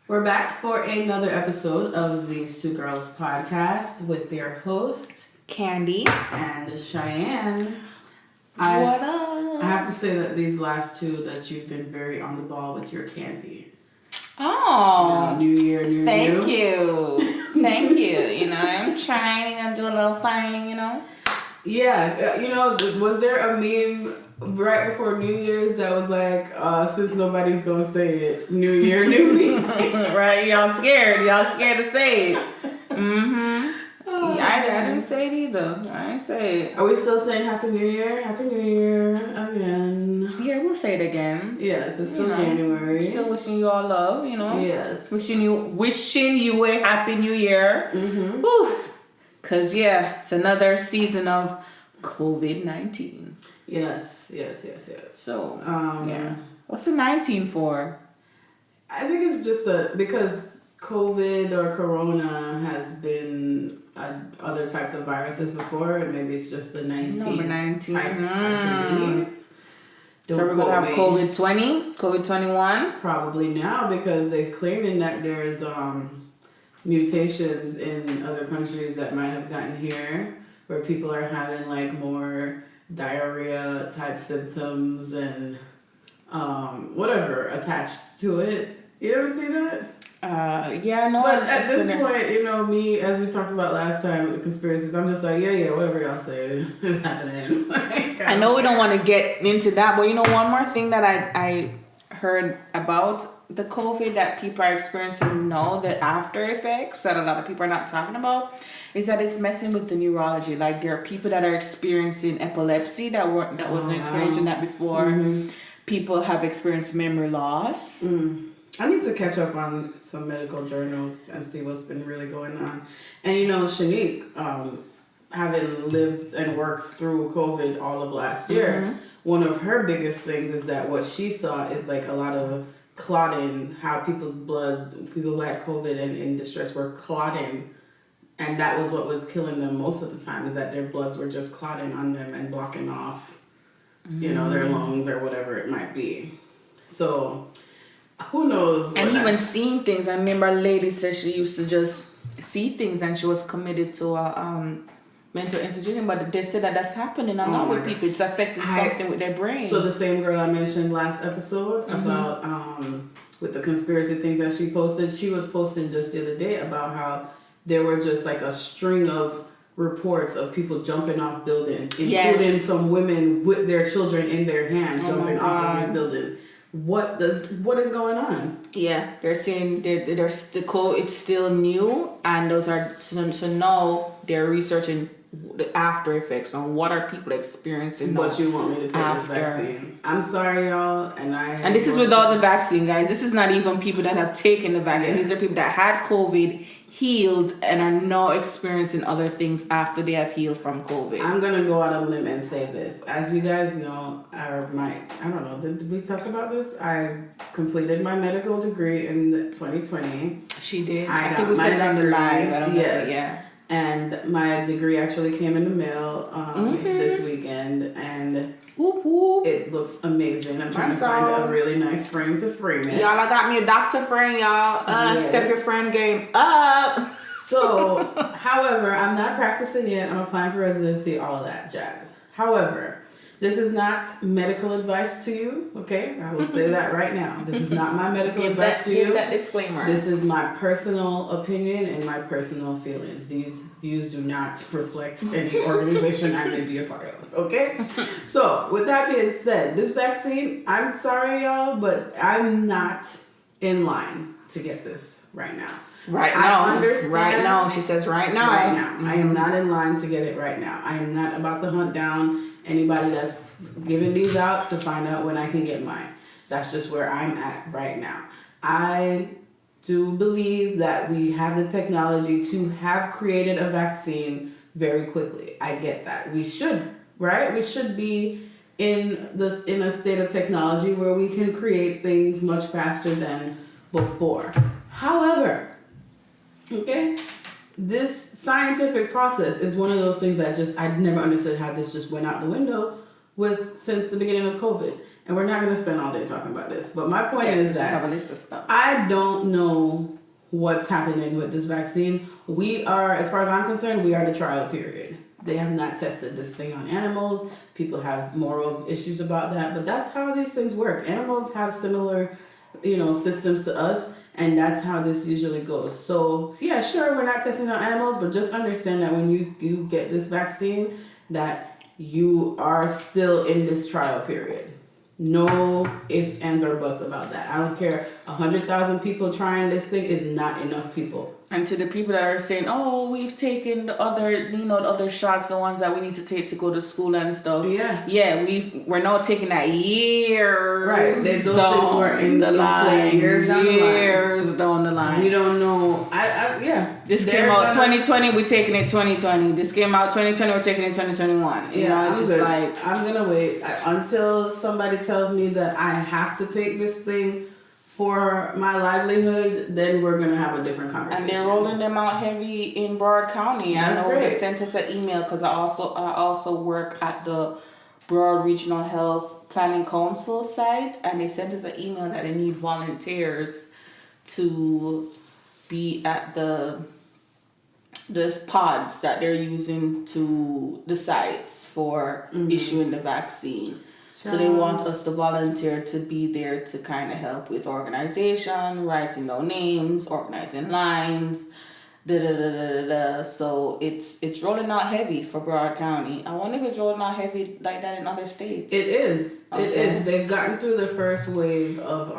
We're back for another episode of These Two Girls podcast with their host, Candy. And Cheyenne. What up? I have to say that these last two, that you've been very on the ball with your Candy. Oh. New year, new Thank you. Thank you. You know, I'm trying and do a little fine, you know. Yeah, you know, was there a meme right before New Year's that was like, since nobody's gonna say it, New Year, new me? Right, y'all scared to say it. Oh, yeah, I didn't say it either. I didn't say it. Are we still saying Happy New Year? Happy New Year again. Yeah, we'll say it again. Yes, it's still January. Still wishing you all love, you know. Yes. Wishing you a Happy New Year. Mm-hmm. Woo. Cause yeah, it's another season of COVID-19. Yes. So yeah, what's the 19 for? I think it's just because COVID or Corona has been other types of viruses before, and maybe it's just the 19. Number 19. Type, I believe. So we're gonna have COVID-20, COVID-21. Probably now, because they're claiming that there's mutations in other countries that might have gotten here, where people are having like more diarrhea type symptoms and whatever attached to it. You ever see that? Yeah, no. But at this point, you know, me, as we talked about last time with the conspiracies, I'm just like, yeah, whatever y'all say is happening. I know we don't want to get into that, but you know, one more thing that I heard about the COVID that people are experiencing now, the after effects that a lot of people are not talking about, is that it's messing with the neurology. Like, there are people that are experiencing epilepsy that wasn't experiencing that before. Mm-hmm. People have experienced memory loss. I need to catch up on some medical journals and see what's been really going on. And you know, Shanique, having lived and worked through COVID all of last year, one of her biggest things is that what she saw is like a lot of clotting, how people's blood, people who had COVID and in distress were clotting. And that was what was killing them most of the time, is that their bloods were just clotting on them and blocking off, you know, their lungs or whatever it might be. So who knows? And even seeing things. I remember a lady said she used to just see things and she was committed to a mental institution, but they said that that's happening a lot with people. It's affecting something with their brain. So the same girl I mentioned last episode about with the conspiracy things that she posted, she was posting just the other day about how there were just like a string of reports of people jumping off buildings, including some women with their children in their hand jumping off of these buildings. What is going on? Yeah, they're saying there's the code. It's still new, and those are so now they're researching the after effects on what are people experiencing. What you want me to take this vaccine? I'm sorry, y'all, and this is without the vaccine, guys. This is not even people that have taken the vaccine. Yeah. These are people that had COVID, healed, and are now experiencing other things after they have healed from COVID. I'm gonna go out on a limb and say this. As you guys know, I don't know, did we talk about this? I completed my medical degree in 2020. She did. I think we said it on the live. I don't know. Yeah. And my degree actually came in the mail this weekend, and it looks amazing. I'm trying to find a really nice frame to frame it. Y'all, I got me a doctor frame, y'all. Step your frame game up. So, however, I'm not practicing yet. I'm applying for residency, all of that jazz. However, this is not medical advice to you, okay? I will say that right now. This is not my medical advice to you. Give that disclaimer. This is my personal opinion and my personal feelings. These views do not reflect any organization I may be a part of, okay? So, with that being said, this vaccine, I'm sorry, y'all, but I'm not in line to get this right now. Right now. I understand. Right now. She says right now. Right now. I am not in line to get it right now. I am not about to hunt down anybody that's giving these out to find out when I can get mine. That's just where I'm at right now. I do believe that we have the technology to have created a vaccine very quickly. I get that. We should, right? We should be in a state of technology where we can create things much faster than before. However, okay, this scientific process is one of those things that I never understood how this just went out the window since the beginning of COVID. and we're not going to spend all day talking about this, but my point is I have a that list of stuff. I don't know what's happening with this vaccine. We are, as far as I'm concerned, we are the trial period. They have not tested this thing on animals. People have moral issues about that, but that's how these things work. Animals have similar, systems to us, and that's how this usually goes. So yeah, sure, we're not testing on animals, but just understand that when you get this vaccine, that you are still in this trial period. No ifs, ands, or buts about that. I don't care. 100,000 people trying this thing is not enough people. And to the people that are saying, "Oh, we've taken the other shots, the ones that we need to take to go to school and stuff." Yeah, we're now taking that years. Right, those things were in the line, years down the line. We don't know. Yeah. This came out 2020. We're taking it 2020. This came out 2020. We're taking it 2021. It's just like I'm gonna wait until somebody tells me that I have to take this thing for my livelihood. Then we're gonna have a different conversation. And they're rolling them out heavy in Broward County. That's I know great. they sent us an email because I also work at the Broward Regional Health Planning Council site, and they sent us an email that they need volunteers to be at the pods that they're using to the sites for issuing the vaccine. So they want us to volunteer to be there to kind of help with organization, writing down names, organizing lines, So it's rolling out heavy for Broward County. I wonder if it's rolling out heavy like that in other states. It is. Okay. It is. They've gotten through the first wave of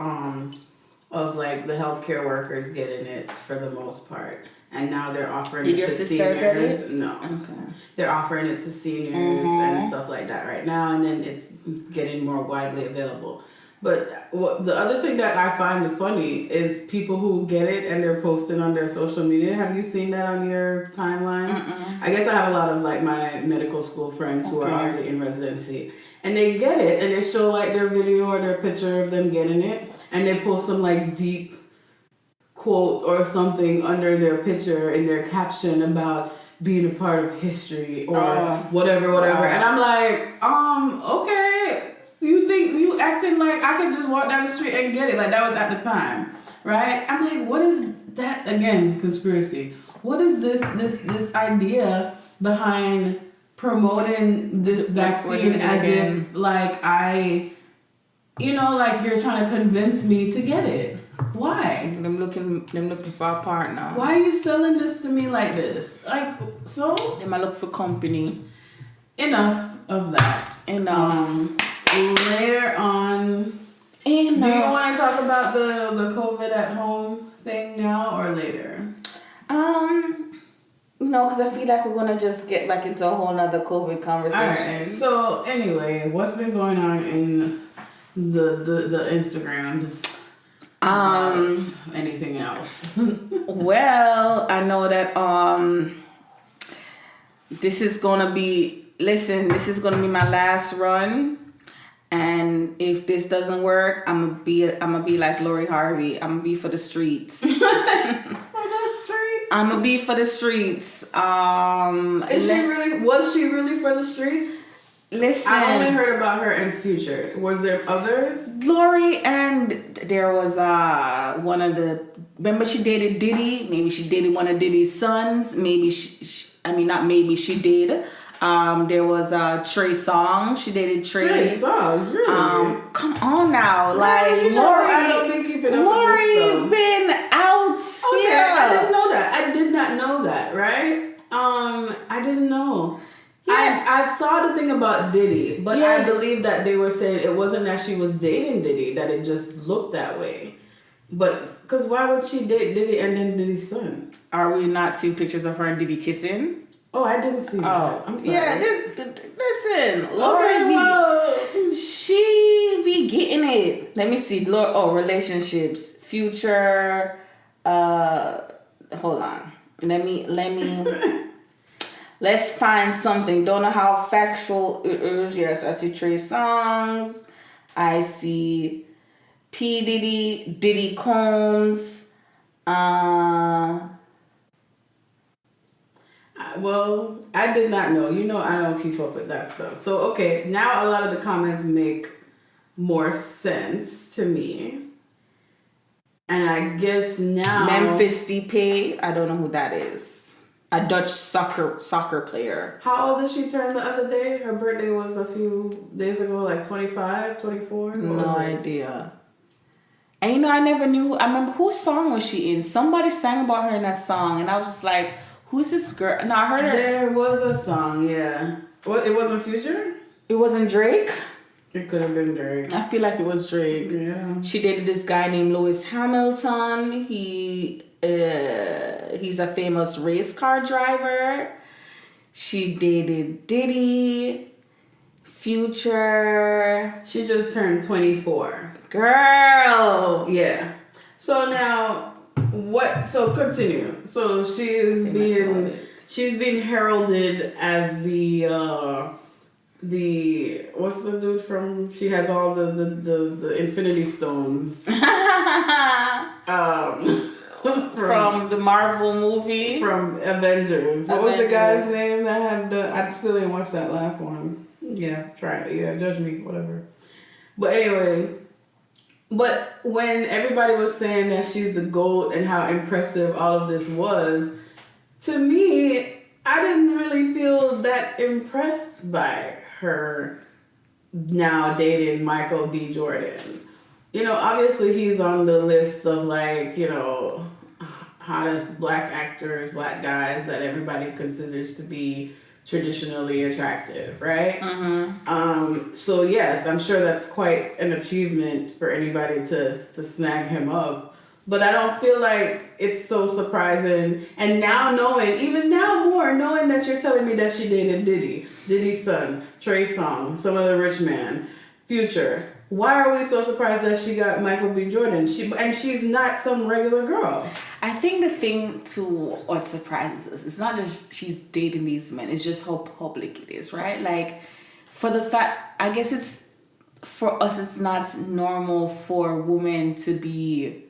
like the healthcare workers getting it for the most part. And now they're offering it to seniors. Did your sister get it? No. Okay. They're offering it to seniors and stuff like that right now, and then it's getting more widely available. But the other thing that I find funny is people who get it and they're posting on their social media. Have you seen that on your timeline? I guess I have a lot of like my medical school friends who are already in residency, and they get it and they show like their video or their picture of them getting it, and they post some like deep quote or something under their picture in their caption about being a part of history or whatever. And I'm like, okay, you think you acting like I could just walk down the street and get it? Like that was at the time, right? I'm like, what is that? Again, conspiracy. What is this idea behind promoting this vaccine as if like like you're trying to convince me to get it? Why? Them looking for a partner. Why are you selling this to me like this? Like, so? They might look for company. Enough of that. Later on. Do you want to talk about the COVID at home thing now or later? No, because I feel like we're going to just get back into a whole nother COVID conversation. All right. So, anyway, what's been going on in the Instagrams? Anything else? Well, I know that this is gonna be my last run, and if this doesn't work, I'm gonna be like Lori Harvey. I'm gonna be for the streets. For the streets. I'm gonna be for the streets. Was she really for the streets? Listen, I only heard about her in Future. Was there others? Lori, and there was remember she dated Diddy? Maybe she dated one of Diddy's sons. Maybe she did. There was Trey Songz. She dated Trey. Trey Songz, really? Come on now, like Lori. I don't be keeping up with this stuff. Been out. Okay, I didn't know that. I did not know that. Right? I didn't know. Yeah. I saw the thing about Diddy, but I believe that they were saying it wasn't that she was dating Diddy, that it just looked that way. But, because why would she date Diddy and then Diddy's son? Are we not seeing pictures of her and Diddy kissing? Oh, I didn't see that. I'm sorry. Yeah, listen, Lori she be getting it. Let me see. Relationships. Future. Hold on. Let me... Let's find something. Don't know how factual it is. Yes, I see Trey Songz. I see P. Diddy Combs. Well, I did not know. I don't keep up with that stuff. So, okay, now a lot of the comments make more sense to me. And I guess now Memphis Depay, I don't know who that is. A Dutch soccer player. How old did she turn the other day? Her birthday was a few days ago, like 25, 24? No idea. And you know, I never knew. I remember whose song was she in? Somebody sang about her in that song, and I was just like, "Who's this girl?" And I heard her. There was a song, yeah. What? It wasn't Future? It wasn't Drake. It could have been Drake. I feel like it was Drake. Yeah. She dated this guy named Lewis Hamilton. He's a famous race car driver. She dated Diddy, Future. She just turned 24. Girl. Yeah. So now, what? So continue. So she's being heralded as the what's the dude from? She has all the Infinity Stones. From the Marvel movie. From Avengers. What was the guy's name that had I still didn't watch that last one. Yeah, try it. Yeah, judge me, whatever. But anyway, but when everybody was saying that she's the GOAT and how impressive all of this was, to me, I didn't really feel that impressed by her now dating Michael B. Jordan. You know, obviously he's on the list of like, you know, hottest black actors, black guys that everybody considers to be traditionally attractive, right? Mm-hmm. So yes, I'm sure that's quite an achievement for anybody to snag him up. But I don't feel like it's so surprising. And now even now more, knowing that you're telling me that she dated Diddy's son, Trey Songz, some other rich man, Future. Why are we so surprised that she got Michael B. Jordan? She's not some regular girl. I think the thing to what surprises us, it's not just she's dating these men, it's just how public it is, right? Like, for the fact, I guess for us, it's not normal for women to be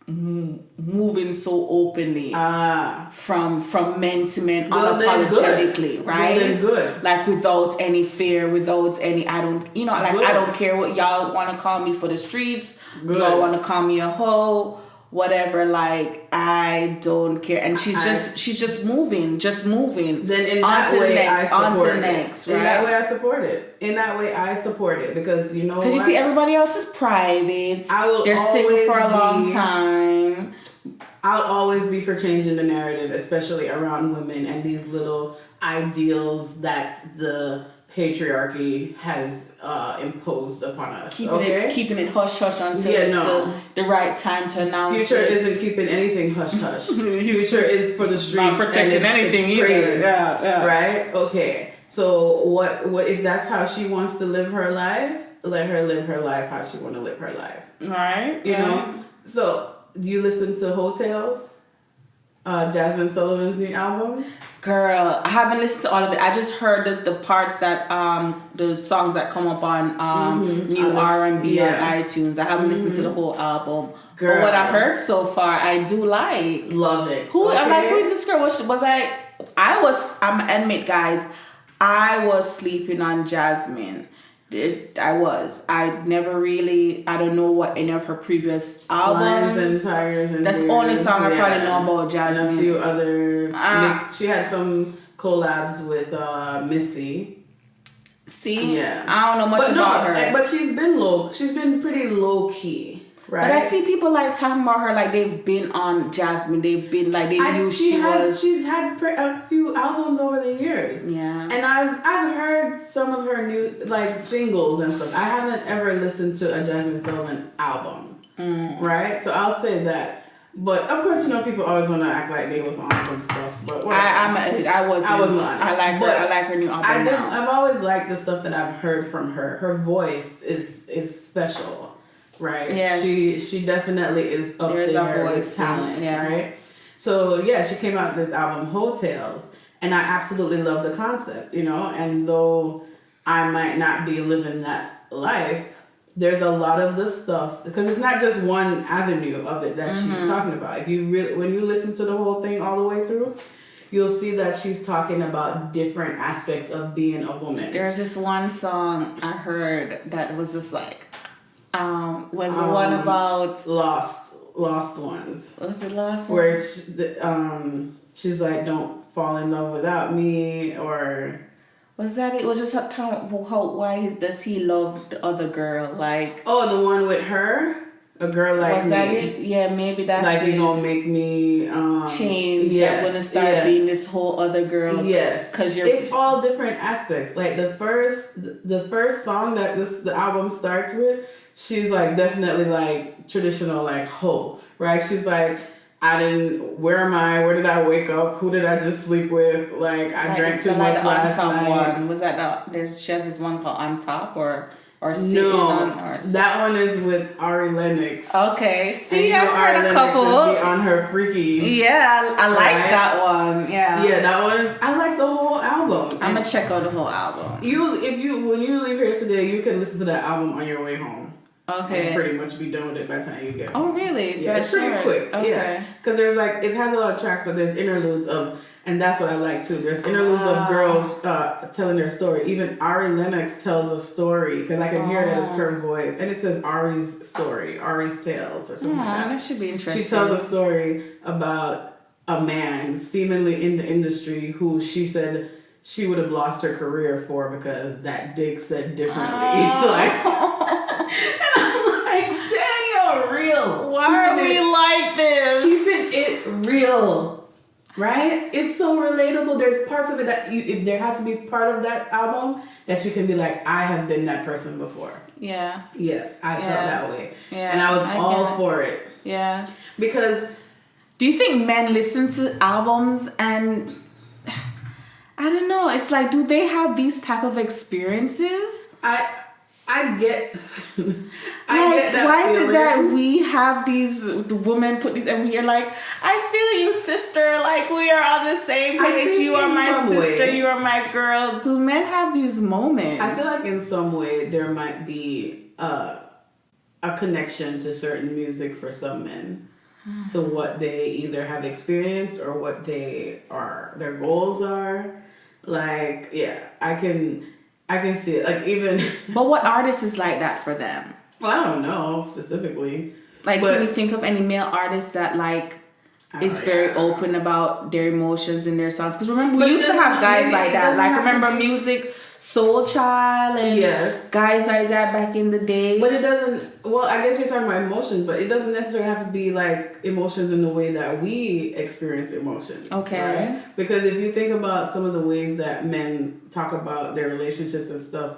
moving so openly from men to men unapologetically, right? Well, then good. Like without any fear, without any I don't care what y'all want to call me for the streets. Good. Y'all want to call me a hoe, whatever. Like I don't care, and she's just moving. Then in that way, I support it. In that way, I support it. In that way, I support it because you know. Because you see, everybody else is private. They're single for a long time. I'll always be for changing the narrative, especially around women and these little ideals that the patriarchy has imposed upon us. Keeping it hush hush until it's the right time to announce. Future isn't keeping anything hush hush. Future is for the streets. Not protecting anything either. Yeah. Right? Okay. So what if that's how she wants to live her life? Let her live her life how she want to live her life. Right. You know? So do you listen to Hotels? Jasmine Sullivan's new album? Girl, I haven't listened to all of it. I just heard the parts that the songs that come up on new R&B on iTunes. I haven't listened to the whole album. Girl. But what I heard so far, I do like. Love it. I'm like, who's this girl? I admit, guys, I was sleeping on Jasmine. I never really, I don't know what any of her previous albums. Lions and Tigers and that's the only song I probably know about Jasmine. And a few other she had some collabs with Missy. See? Yeah. I don't know much about her. But she's been pretty low key. Right. But I see people like talking about her like they've been on Jasmine. They've been like She's had a few albums over the years. Yeah. And I've heard some of her new like singles and stuff. I haven't ever listened to a Jasmine Sullivan album. Right. So I'll say that. But of course, you know, people always want to act like they was on some stuff. But I wasn't. I like her new album. I've always liked the stuff that I've heard from her. Her voice is special. Right. Yeah. She definitely is up there with talent. Yeah. Right. So yeah, she came out with this album Hotels, and I absolutely love the concept. You know, and though I might not be living that life, there's a lot of the stuff because it's not just one avenue of it that she's talking about. If you when you listen to the whole thing all the way through, you'll see that she's talking about different aspects of being a woman. There's this one song I heard that was just like, was the one about Lost Ones. Was it Lost Ones? Where she's like, don't fall in love without me, or was that it? Was just a time why does he love the other girl? Like, the one with her, a girl like was me. that it? Yeah, maybe that's like it. You gonna make me change. Yes, I'm gonna start being this whole other girl. Yes, because it's all different aspects. Like the first song that the album starts with, she's like definitely like traditional like hoe, right? She's like, where am I? Where did I wake up? Who did I just sleep with? Like, I drank too much last night. One. Was that she has this one called On Top or Sitting no, on? Or, that one is with Ari Lennox. Okay. See, I've Ari heard a Lennox couple. is on her freaky. Yeah, I like that one. Yeah. Yeah, that one is, I like the whole album. I'm going to check out the whole album. When you leave here today, you can listen to that album on your way home. Okay. And pretty much be done with it by the time you get home. Oh, really? Yeah, it's pretty quick. Okay. Yeah. Because there's like, it has a lot of tracks, but there's interludes and that's what I like too. There's interludes of girls telling their story. Even Ari Lennox tells a story, because I can hear that it's her voice. And it says Ari's story, Ari's tales, or something like that. That should be interesting. She tells a story about a man seemingly in the industry who she said she would have lost her career for because that dick said differently. And I'm like, dang, you're real. Why are we like this? Keeping it real, right? It's so relatable. There's parts of it that if there has to be part of that album that you can be like, I have been that person before. Yeah. Yes, I felt that way. Yeah. And I was all for it. Yeah. Because do you think men listen to albums and I don't know, it's like, do they have these type of experiences? I get that why is feeling. it that we have the women put these and we are like, I feel you, sister, like we are on the same page, you are my sister, you are my girl. Do men have these moments? I feel like in some way there might be a connection to certain music for some men, to what they either have experienced or what their goals are. Like, yeah, I can see it. Like, even but what artist is like that for them? Well, I don't know specifically. Like, can you think of any male artist that like is very open about their emotions in their songs? Because remember, we used to have guys like that. Like, remember Music Soul Child and guys like that back in the day. But it doesn't. Well, I guess you're talking about emotions, but it doesn't necessarily have to be like emotions in the way that we experience emotions. Okay. Right? Because if you think about some of the ways that men talk about their relationships and stuff,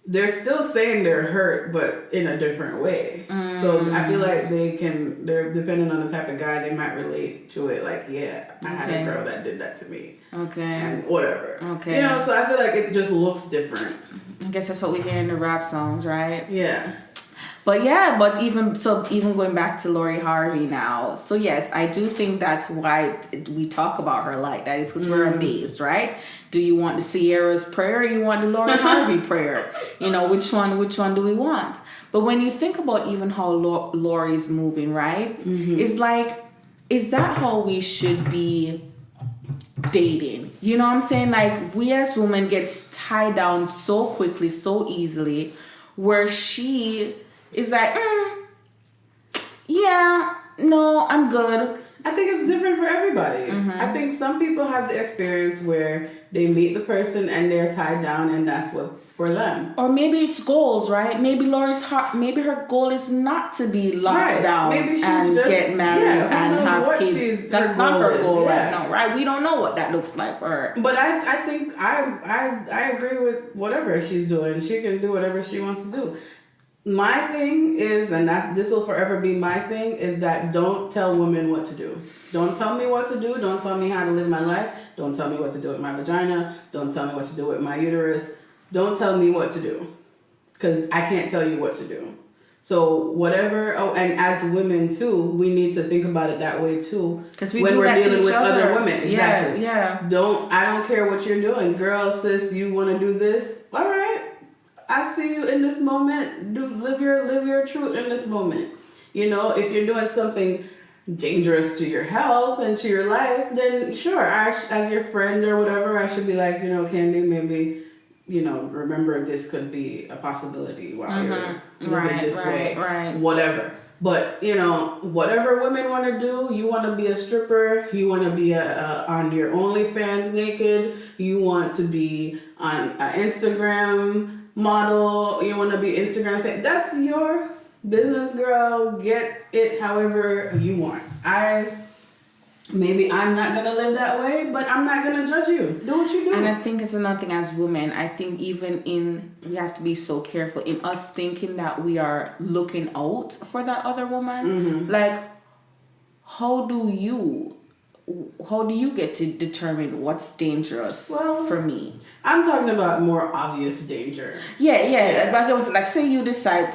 they're still saying they're hurt, but in a different way. So I feel like they're depending on the type of guy, they might relate to it. Like, yeah, I had a girl that did that to me. Okay. And whatever. Okay. You know, so I feel like it just looks different. I guess that's what we hear in the rap songs, right? Yeah. But even going back to Lori Harvey now. So yes, I do think that's why we talk about her like that. It's because we're amazed, right? Do you want the Sierra's prayer or you want the Lori Harvey prayer? You know, which one do we want? But when you think about even how Lori's moving, right? It's like, is that how we should be dating? You know what I'm saying? Like, we as women get tied down so quickly, so easily, where she is like, yeah, no, I'm good. I think it's different for everybody. I think some people have the experience where they meet the person and they're tied down and that's what's for them. Or maybe it's goals, right? Maybe maybe her goal is not to be locked down and get married and have kids. That's not her goal right now, right? We don't know what that looks like for her. But I think I agree with whatever she's doing. She can do whatever she wants to do. My thing is, and this will forever be my thing, is that don't tell women what to do. Don't tell me what to do. Don't tell me how to live my life. Don't tell me what to do with my vagina. Don't tell me what to do with my uterus. Don't tell me what to do, because I can't tell you what to do. So whatever. Oh, and as women too, we need to think about it that way too. Because when we're dealing with other women, exactly. Yeah. I don't care what you're doing, girl, sis. You want to do this? All right. I see you in this moment. Live your truth in this moment. You know, if you're doing something dangerous to your health and to your life, then sure, as your friend or whatever, I should be like, Candy, maybe, remember this could be a possibility while you're living this way, whatever. But, whatever women want to do, you want to be a stripper, you want to be on your OnlyFans naked, you want to be on an Instagram model, you want to be Instagram famous. That's your business, girl. Get it however you want. Maybe I'm not gonna live that way, but I'm not gonna judge you. Do what you do. And I think it's another thing as women. I think we have to be so careful in us thinking that we are looking out for that other woman. Like, how do you get to determine what's dangerous for me? I'm talking about more obvious danger. Yeah. Like it was like, say you decide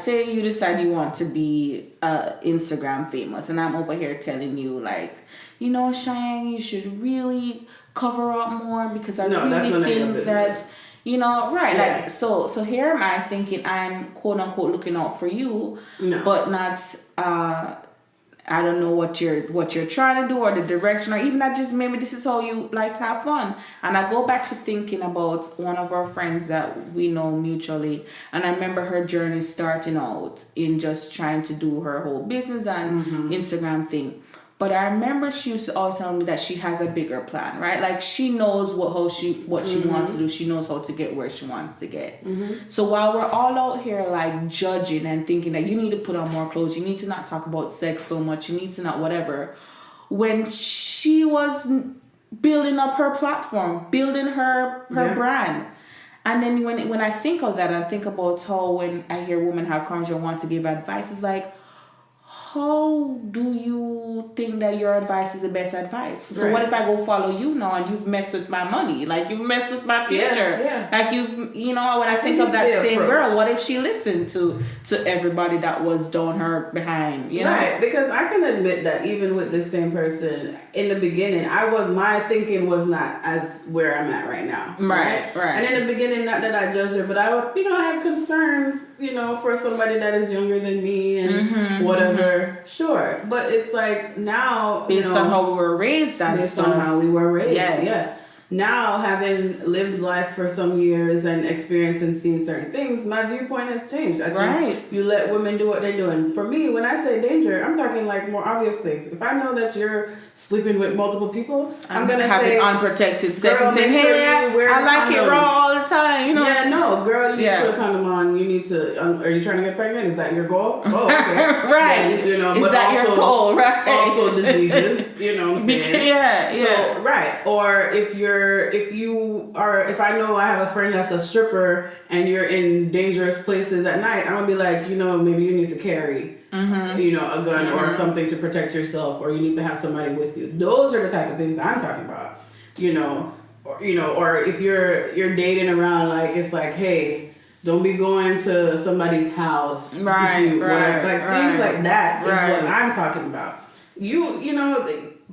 you want to be Instagram famous, and I'm over here telling you like, Cheyenne, you should really cover up more because I really think that, right. Yeah. Like, so here am I thinking I'm quote unquote looking out for you, but not, I don't know what you're trying to do or the direction, or even that just maybe this is how you like to have fun. And I go back to thinking about one of our friends that we know mutually, and I remember her journey starting out in just trying to do her whole business and Instagram thing. But I remember she used to always tell me that she has a bigger plan, right? Like she knows what she wants to do. She knows how to get where she wants to get. So while we're all out here like judging and thinking that you need to put on more clothes, you need to not talk about sex so much, you need to not whatever. When she was building up her platform, building her brand. And then when I think of that, I think about how when I hear women have conversations and want to give advice, it's like, how do you think that your advice is the best advice? So what if I go follow you now and you've messed with my money? Like you've messed with my future. Yeah. Like when I think of that same girl, what if she listened to everybody that was down her behind, Right, because I can admit that even with this same person, in the beginning, my thinking was not as where I'm at right now. Right. And in the beginning, not that I judged her, but I had concerns, for somebody that is younger than me and whatever. Sure, but it's like now based on how we were raised, yes. Now, having lived life for some years and experienced and seen certain things, my viewpoint has changed. I think you let women do what they're doing. For me, when I say danger, I'm talking like more obvious things. If I know that you're sleeping with multiple people, I'm gonna say unprotected sex and say, hey, I like it raw all the time. Yeah, no, girl, you need to put a condom on. You need to. Are you trying to get pregnant? Is that your goal? Oh, okay. Right. Yeah, is but that also, your goal? Right. Also diseases. You know what I'm saying? Yeah. So, right. Or if I know I have a friend that's a stripper and you're in dangerous places at night, I'm gonna be like, maybe you need to carry, a gun or something to protect yourself, or you need to have somebody with you. Those are the type of things I'm talking about, or if you're dating around, like it's like, hey, don't be going to somebody's house, things like that is what I'm talking about.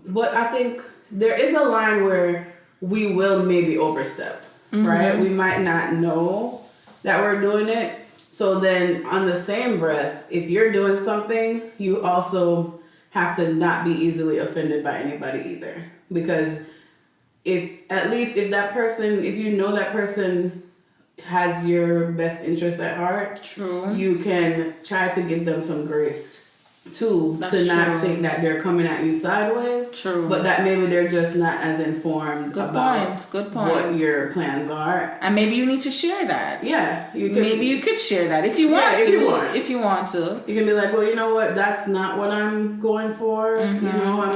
But I think there is a line where we will maybe overstep, right? We might not know that we're doing it. So then on the same breath, if you're doing something, you also have to not be easily offended by anybody either. Because if that person has your best interest at heart, true, you can try to give them some grace too. That's to not true. think that they're coming at you sideways. True. But that maybe they're just not as informed about what your plans are. And maybe you need to share that. Yeah. Maybe you could share that if you want to. If you want to. You can be like, well, you know what? That's not what I'm going for. I'm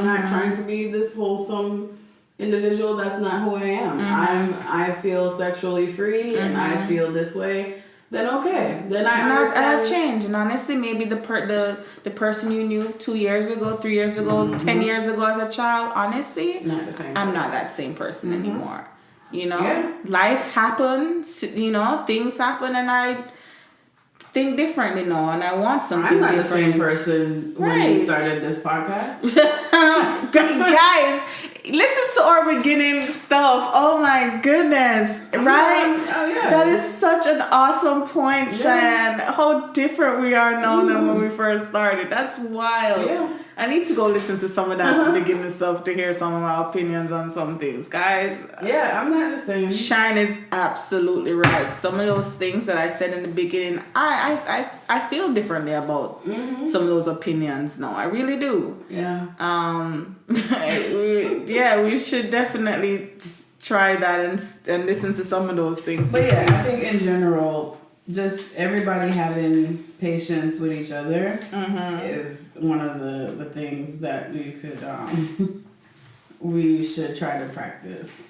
not trying to be this wholesome individual. That's not who I am. I feel sexually free and I feel this way. Then okay. Then I understand. I've changed, and honestly, maybe the person you knew 2 years ago, 3 years ago, 10 years ago as a child, honestly, not the same. I'm not that same person anymore. Life happens. Things happen, and I think differently now, and I want something different. I'm not the same person when we started this podcast. Guys, listen to our beginning stuff. Oh my goodness. Right? Oh, yeah. That is such an awesome point, Cheyenne. How different we are now than when we first started. That's wild. Yeah. I need to go listen to some of that beginning stuff to hear some of my opinions on some things, guys. Yeah, I'm not the same. Shine is absolutely right. Some of those things that I said in the beginning, I feel differently about some of those opinions now. I really do. Yeah. We should definitely try that and listen to some of those things. But yeah, I think in general, just everybody having patience with each other is one of the things that we could we should try to practice.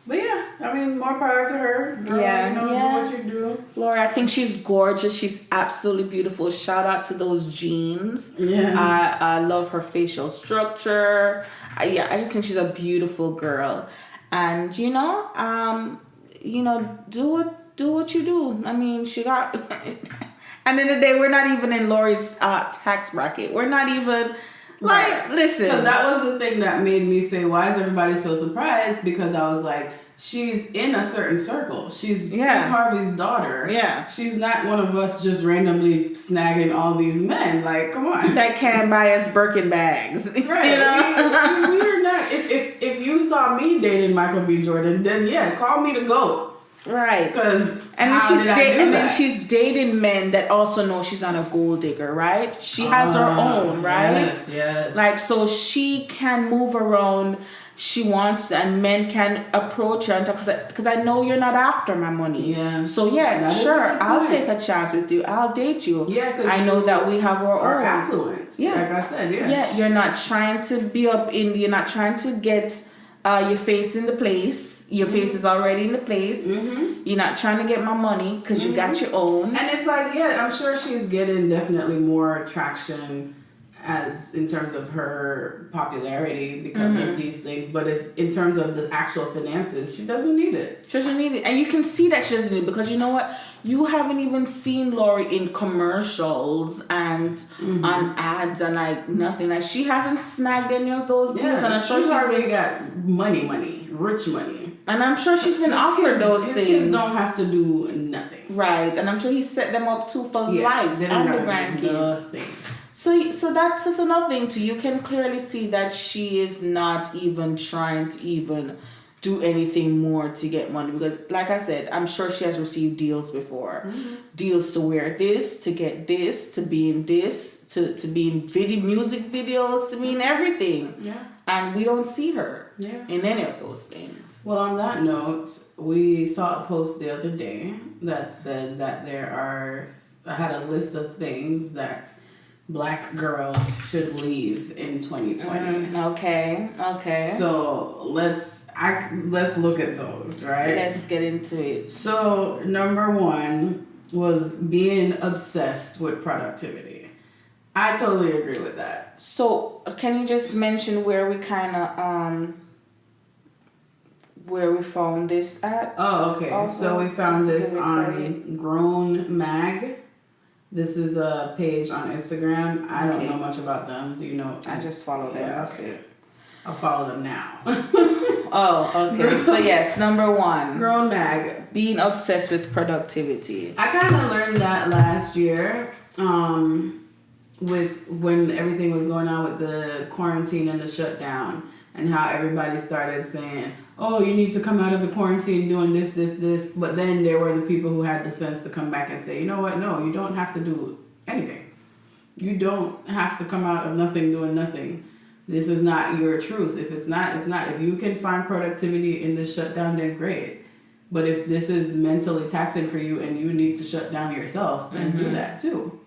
But yeah, I mean, more power to her. Girl, do what you do. Laura, I think she's gorgeous. She's absolutely beautiful. Shout out to those jeans. Yeah. I love her facial structure. I just think she's a beautiful girl. And do what you do. I mean, she got. And in the day, we're not even in Lori's tax bracket. We're not even. Like, listen. Because that was the thing that made me say, why is everybody so surprised? Because I was like, she's in a certain circle. She's Steve Harvey's daughter. Yeah. She's not one of us just randomly snagging all these men. Like, come on. That can't buy us Birkin bags. Right. We are not. If you saw me dating Michael B. Jordan, then yeah, call me the GOAT. Right. And then she's dating men that also know she's not a gold digger, right? She has her own, right? Yes. Like, so she can move around. She wants, and men can approach her and talk, because I know you're not after my money. Yeah. So sure, I'll take a chance with you. I'll date you. Yeah, because I know that we have our own affluence. Yeah, like I said. Yeah. Yeah, you're not trying to be up in. You're not trying to get your face in the place. Your face is already in the place. Mm-hmm. You're not trying to get my money because you got your own. And it's like, yeah, I'm sure she's getting definitely more traction as in terms of her popularity because of these things. But it's in terms of the actual finances, she doesn't need it. She doesn't need it. And you can see that she doesn't need it because you know what? You haven't even seen Lori in commercials and on ads and like nothing. Like she hasn't snagged any of those deals. And I'm sure she's already got money, rich money. And I'm sure she's been offered those things. Kids don't have to do nothing. Right. And I'm sure he set them up too for life and the grandkids. So that's just another thing too. You can clearly see that she is not even trying to even do anything more to get money because, like I said, I'm sure she has received deals before. Deals to wear this, to get this, to be in this, to be in music videos, to be in everything. Yeah. And we don't see her in any of those things. Well, on that note, we saw a post the other day that said that I had a list of things that Black girls should leave in 2020. Okay. So let's look at those, right? Let's get into it. So number 1 was being obsessed with productivity. I totally agree with that. So can you just mention where we kind of where we found this at? Oh, okay. Also, so we found this on Grown Mag. This is a page on Instagram. I don't know much about them. Do you know? I just follow them. Yeah, okay. I'll follow them now. Oh, okay. So yes, number 1. Grown Mag. Being obsessed with productivity. I kind of learned that last year with when everything was going on with the quarantine and the shutdown and how everybody started saying, oh, you need to come out of the quarantine doing this. But then there were the people who had the sense to come back and say, you know what? No, you don't have to do anything. You don't have to come out of nothing doing nothing. This is not your truth. If it's not, it's not. If you can find productivity in this shutdown, then great. But if this is mentally taxing for you and you need to shut down yourself, then do that too.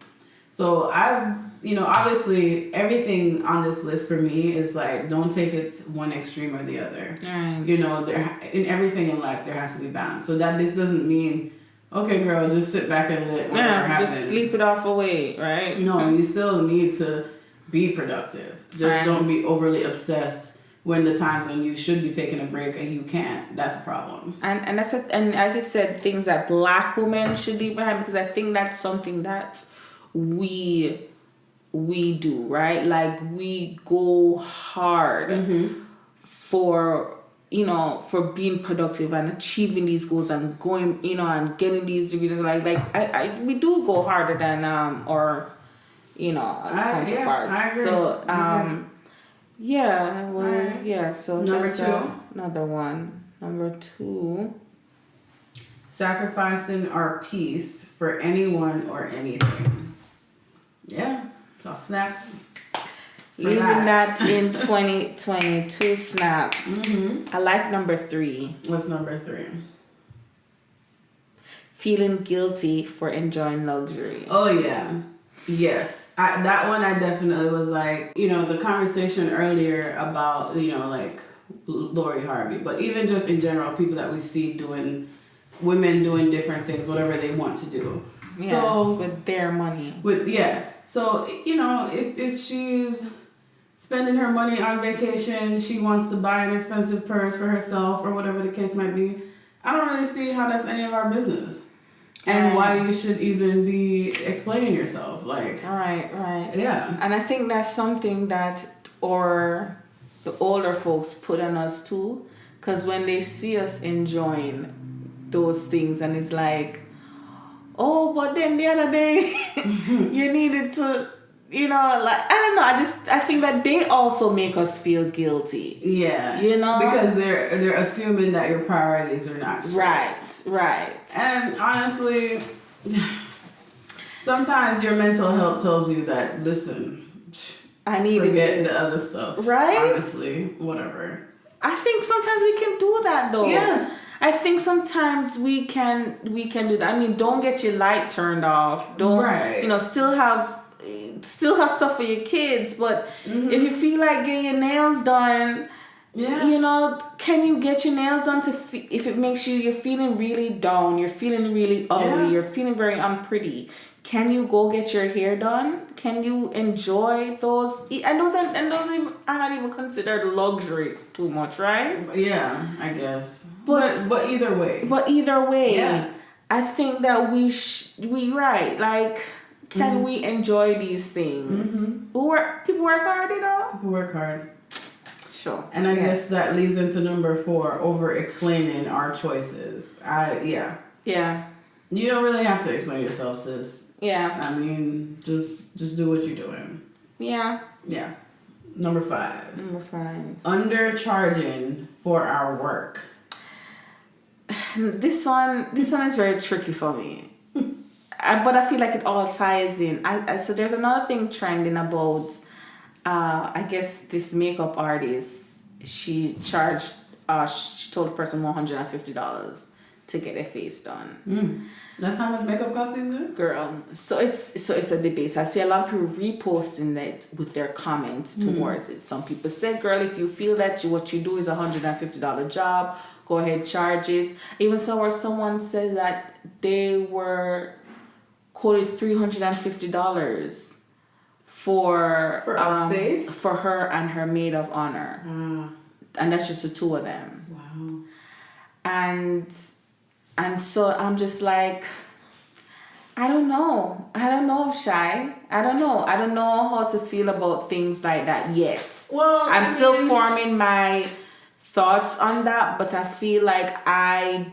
So obviously everything on this list for me is like, don't take it one extreme or the other. Right. In everything in life, there has to be balance. So that this doesn't mean, okay, girl, just sit back and let whatever happen. Just sleep it off away, right? No, you still need to be productive. Just don't be overly obsessed when the times when you should be taking a break and you can't. That's a problem. And like I said, things that Black women should leave behind because I think that's something that we do, right? Like we go hard for being productive and achieving these goals and going, and getting these degrees. We do go harder than our counterparts. I agree. So yeah, well, Alright. yeah. So Number that's, 2. another one. Number 2. Sacrificing our peace for anyone or anything. Yeah. So snaps. Leaving that in 2022 snaps. Mm-hmm. I like number 3. What's number 3? Feeling guilty for enjoying luxury. Oh yeah. Yes. That one I definitely was like, the conversation earlier about, like Lori Harvey, but even just in general, people that we see women doing different things, whatever they want to do. Yes, so, with their money. So, if she's spending her money on vacation, she wants to buy an expensive purse for herself or whatever the case might be, I don't really see how that's any of our business. And why you should even be explaining yourself. Like, right. Yeah. And I think that's something that the older folks put on us too. Because when they see us enjoying those things and it's like, oh, but then the other day you needed to, I don't know. I think that they also make us feel guilty. Yeah. Because they're assuming that your priorities are not straight. Right. And honestly, sometimes your mental health tells you that, listen, I need to forget the other stuff. Right? Honestly, whatever. I think sometimes we can do that though. Yeah. I think sometimes we can do that. I mean, don't get your light turned off. Don't still have stuff for your kids, but if you feel like getting your nails done, can you get your nails done if it makes you're feeling really down, you're feeling really ugly, you're feeling very unpretty, can you go get your hair done? Can you enjoy those? And those are not even considered luxury too much, right? Yeah, I guess. But either way. Yeah. I think that can we enjoy these things? People work hard, People work hard. Sure. And I guess that leads into number 4, over-explaining our choices. Yeah. You don't really have to explain yourself, sis. Yeah. I mean, just do what you're doing. Yeah. Number 5. Undercharging for our work. This one is very tricky for me. But I feel like it all ties in. So there's another thing trending about, I guess this makeup artist, she told the person $150 to get their face done. That's how much makeup costs these days? Girl. So it's a debate. So I see a lot of people reposting that with their comment towards it. Some people say, girl, if you feel that what you do is $150 job, go ahead, charge it. Even somewhere someone said that they were quoted $350 for a face? For her and her maid of honor. And that's just the 2 of them. Wow. And so I'm just like, I don't know, Shy. I don't know how to feel about things like that yet. Well, I'm still forming my thoughts on that, but I feel like I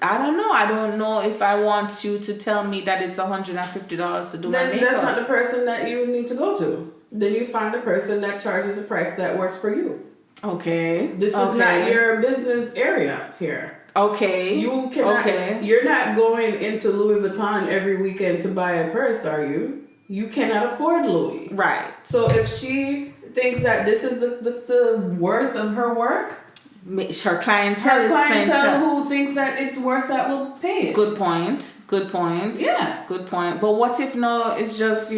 don't know. I don't know if I want you to tell me that it's $150 to do my makeup. That's not the person that you need to go to. Then you find a person that charges a price that works for you. Okay. This is not your business area here. Okay. You cannot. You're not going into Louis Vuitton every weekend to buy a purse, are you? You cannot afford Louis. Right. So if she thinks that this is the worth of her work, her clientele who thinks that it's worth that will pay it. Good point. Yeah. Good point. But what if it's just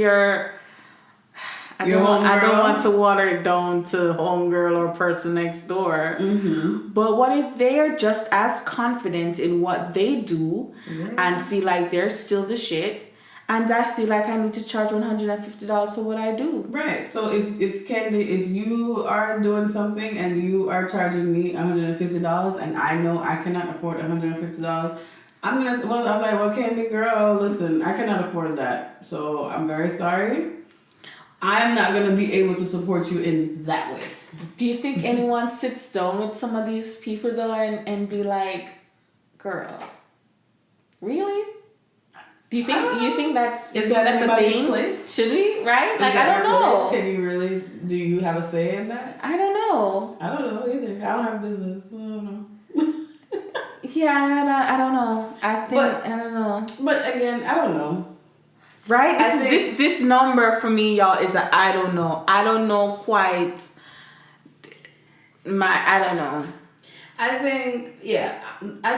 I don't want to water it down to homegirl or person next door. But what if they are just as confident in what they do and feel like they're still the shit, and I feel like I need to charge $150 for what I do? Right. So if Candy, if you are doing something and you are charging me $150 and I know I cannot afford $150, I'm like, well, Candy girl, listen, I cannot afford that. So I'm very sorry. I'm not going to be able to support you in that way. Do you think anyone sits down with some of these people though and be like, girl, really? Do you think that's is that that's a anybody's thing? place? Should we? Right? Is Like that I don't your know. place? Can you really? Do you have a say in that? I don't know. I don't know either. I don't have business. I don't know. Yeah, I don't know. I think But- I don't know. But again, I don't know. Right? I This number for me, y'all, is a I don't know. I don't know quite. I don't know. I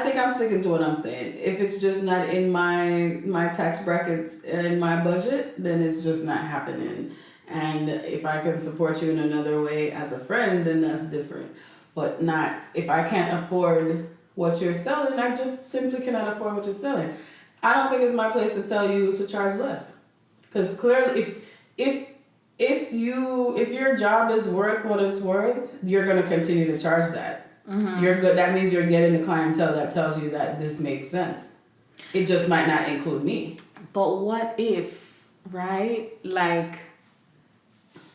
think I'm sticking to what I'm saying. If it's just not in my tax brackets and my budget, then it's just not happening. And if I can support you in another way as a friend, then that's different. But not if I can't afford what you're selling, I just simply cannot afford what you're selling. I don't think it's my place to tell you to charge less. Because clearly if your job is worth what it's worth, you're gonna continue to charge that. Mm-hmm. You're good. That means you're getting the clientele that tells you that this makes sense. It just might not include me. But what if, right? Like,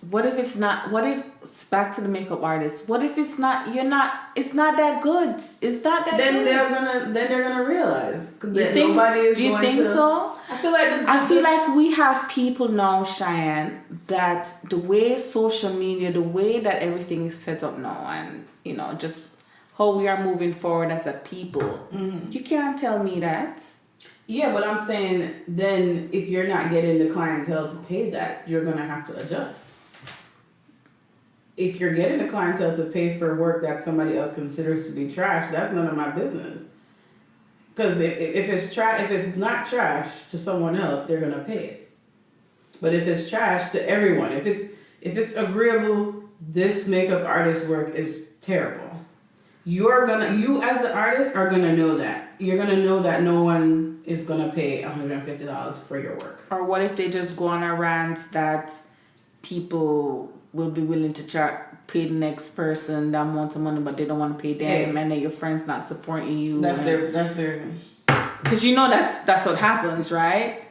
what if it's not? What if it's back to the makeup artist? What if it's not? You're not. It's not that good. It's not that Then good. they're gonna realize that think- nobody is do you going think to. so? I feel like I feel like we have people now, Cheyenne, that the way social media, the way that everything is set up now, and just how we are moving forward as a people. Mm-hmm. You can't tell me that. Yeah, but I'm saying then if you're not getting the clientele to pay that, you're gonna have to adjust. If you're getting the clientele to pay for work that somebody else considers to be trash, that's none of my business. Because if it's not trash to someone else, they're gonna pay it. But if it's trash to everyone, if it's agreeable, this makeup artist work is terrible. You as the artist are gonna know that. You're gonna know that no one is gonna pay $150 for your work. Or what if they just go on a rant that people will be willing to pay the next person that amount of money, but they don't want to pay them, and then your friend's not supporting you. That's their. Because that's what happens, right?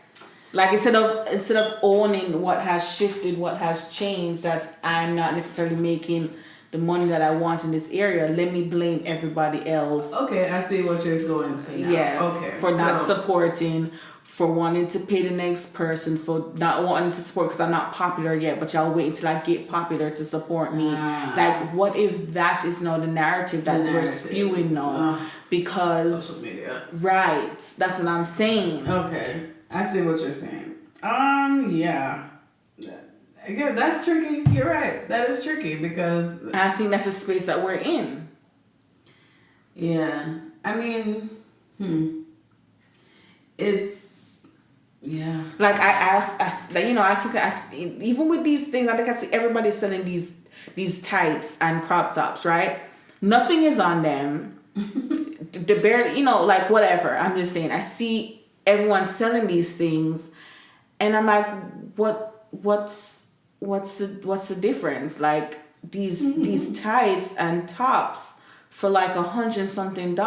Like instead of owning what has shifted, what has changed, that I'm not necessarily making the money that I want in this area, let me blame everybody else. Okay, I see what you're going to now. Yeah. Okay. For not supporting, for wanting to pay the next person, for not wanting to support because I'm not popular yet, but y'all wait until I get popular to support me. Like, what if that is now the narrative that we're spewing now? Because social media. Right. That's what I'm saying. Okay. I see what you're saying. Yeah. Again, that's tricky. You're right. That is tricky because I think that's the space that we're in. Yeah. I mean, it's yeah. Like I can say, even with these things, I think I see everybody selling these tights and crop tops, right? Nothing is on them. The barely, like whatever. I'm just saying, I see everyone selling these things, and I'm like, what's the difference? Like these tights and tops for like $100-something,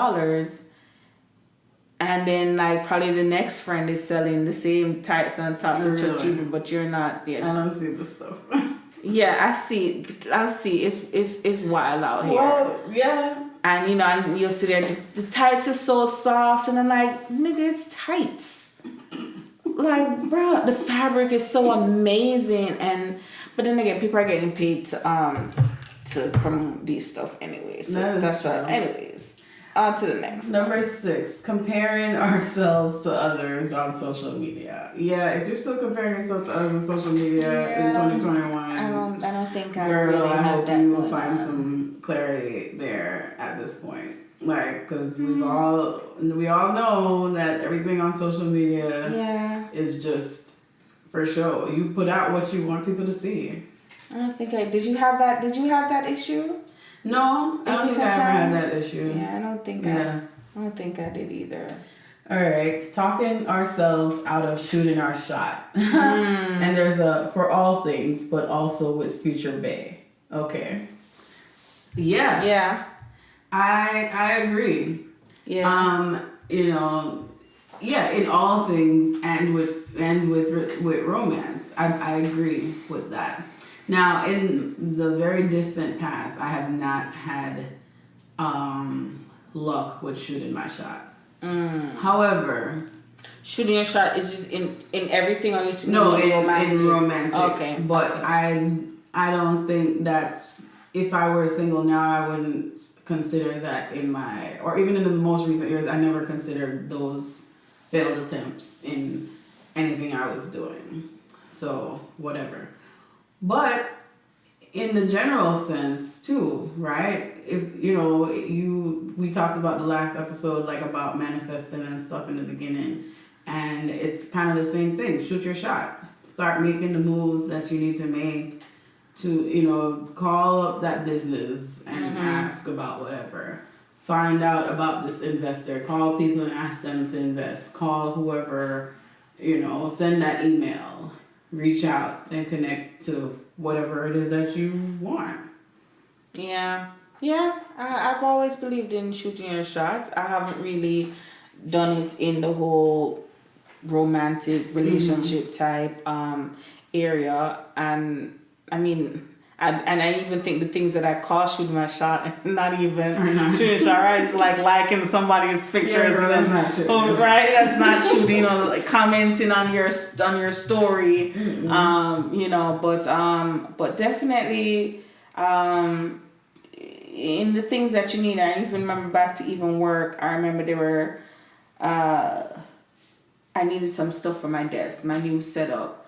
and then like probably the next friend is selling the same tights and tops which are cheaper, but you're not. Yeah, I don't see the stuff. Yeah, I see. It's wild out here. Well, yeah. And and you'll see there, the tights are so soft, and I'm like, nigga, it's tights. Like, bro, the fabric is so amazing, but then again, people are getting paid to promote these stuff anyways. So that's true. Anyways, on to the next. Number 6, comparing ourselves to others on social media. Yeah, if you're still comparing yourself to others on social media in 2021, I don't think girl, I hope that you will find some clarity there at this point. Like, because we all know that everything on social media is just for show. You put out what you want people to see. I don't think did you have that issue? No, I don't think I ever had that issue. Yeah, I don't think I did either. All right, talking ourselves out of shooting our shot. And there's for all things, but also with Future Bay. Okay. Yeah. Yeah. I agree. Yeah. Yeah, in all things and with romance. I agree with that. Now, in the very distant past, I have not had luck with shooting my shot. However, shooting a shot is just in everything, or you No, in in romantic. Okay. But I don't think that's, if I were single now, I wouldn't consider that in my, or even in the most recent years, I never considered those failed attempts in anything I was doing. So whatever. But in the general sense too, right? If we talked about the last episode, like about manifesting and stuff in the beginning, and it's kind of the same thing. Shoot your shot. Start making the moves that you need to make to, call up that business and ask about whatever. Find out about this investor. Call people and ask them to invest. Call whoever, send that email. Reach out and connect to whatever it is that you want. Yeah. I've always believed in shooting your shots. I haven't really done it in the whole romantic relationship type area, and I mean, I even think the things that I call shooting my shot, not even shooting a shot, right? It's like liking somebody's pictures, that's not shooting. Right? That's not shooting, or like commenting on your story, but definitely, in the things that you need. I even remember back to even work. I remember there were, I needed some stuff for my desk, my new setup,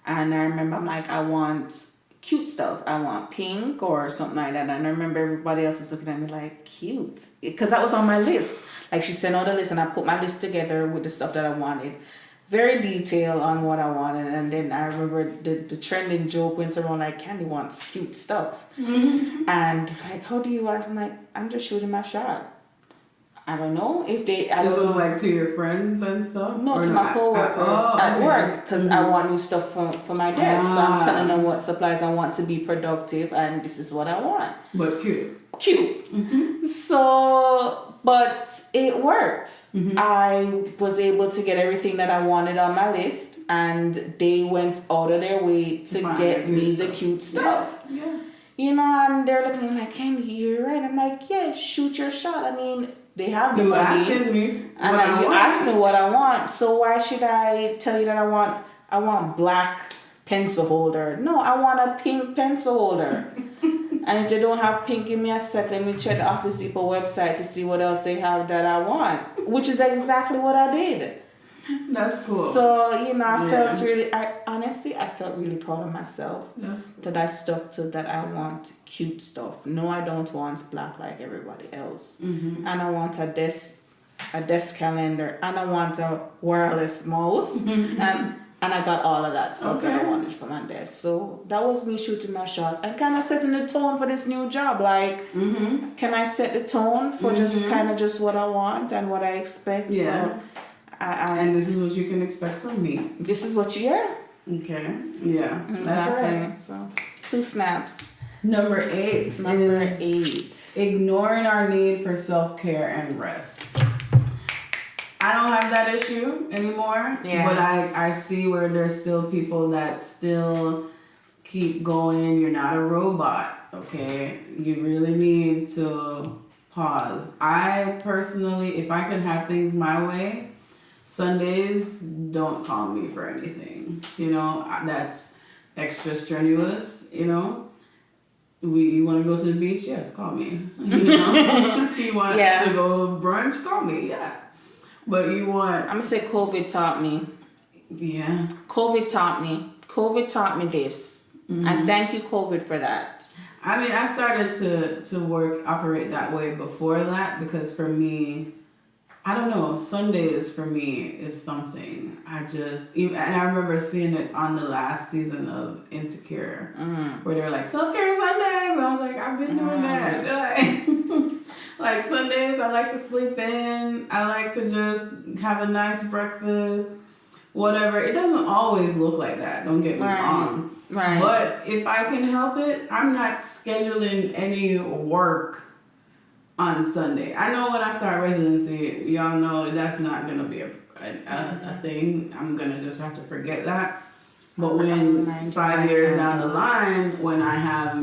and I remember I'm like, I want cute stuff. I want pink or something like that. And I remember everybody else was looking at me like, cute, because that was on my list. Like, she sent out a list, and I put my list together with the stuff that I wanted, very detailed on what I wanted. And then I remember the trending joke went around like, Candy wants cute stuff. And like, how do you ask? I'm like, I'm just shooting my shot. I don't know if they. This was like to your friends and stuff? No, to my coworkers at work, because I want new stuff for my desk. So I'm telling them what supplies I want to be productive, and this is what I want. But cute. So, but it worked. I was able to get everything that I wanted on my list, and they went out of their way to get me the cute stuff. Yeah. And they're looking at me like, Candy, you're right. I'm like, yeah, shoot your shot. I mean, they have the money. Asking me and like, you asked me what I want, so why should I tell you that I want black pencil holder? No, I want a pink pencil holder. And if they don't have pink, give me a sec. Let me check the Office Depot website to see what else they have that I want, which is exactly what I did. That's cool. So, I felt really proud of myself. That's cool. That I stuck to that. I want cute stuff. No, I don't want black like everybody else. And I want a desk calendar, and I want a wireless mouse, and I got all of that stuff that I wanted for my desk. So that was me shooting my shot and kind of setting the tone for this new job. Like, can I set the tone for just what I want and what I expect? Yeah. So, and this is what you can expect from me. This is what you are. Okay. Yeah. That's right. So 2 snaps. Number 8 is ignoring our need for self-care and rest. I don't have that issue anymore. Yeah. But I see where there's still people that still keep going. You're not a robot, okay? You really need to pause. I personally, if I could have things my way, Sundays, don't call me for anything. That's extra strenuous, You want to go to the beach? Yes, call me. You want to go brunch? Call me, yeah. But you want... I'm going to say COVID taught me. Yeah. COVID taught me this. And thank you, COVID, for that. I mean, I started to operate that way before that, because for me... I don't know, Sundays for me is something. And I remember seeing it on the last season of Insecure, where they were like, self-care Sundays. I was like, I've been doing that. Like Sundays, I like to sleep in. I like to just have a nice breakfast, whatever. It doesn't always look like that, don't get me wrong. Right. But if I can help it, I'm not scheduling any work on Sunday. I know when I start residency, y'all know that's not going to be a thing. I'm going to just have to forget that. But when 5 years down the line, when I have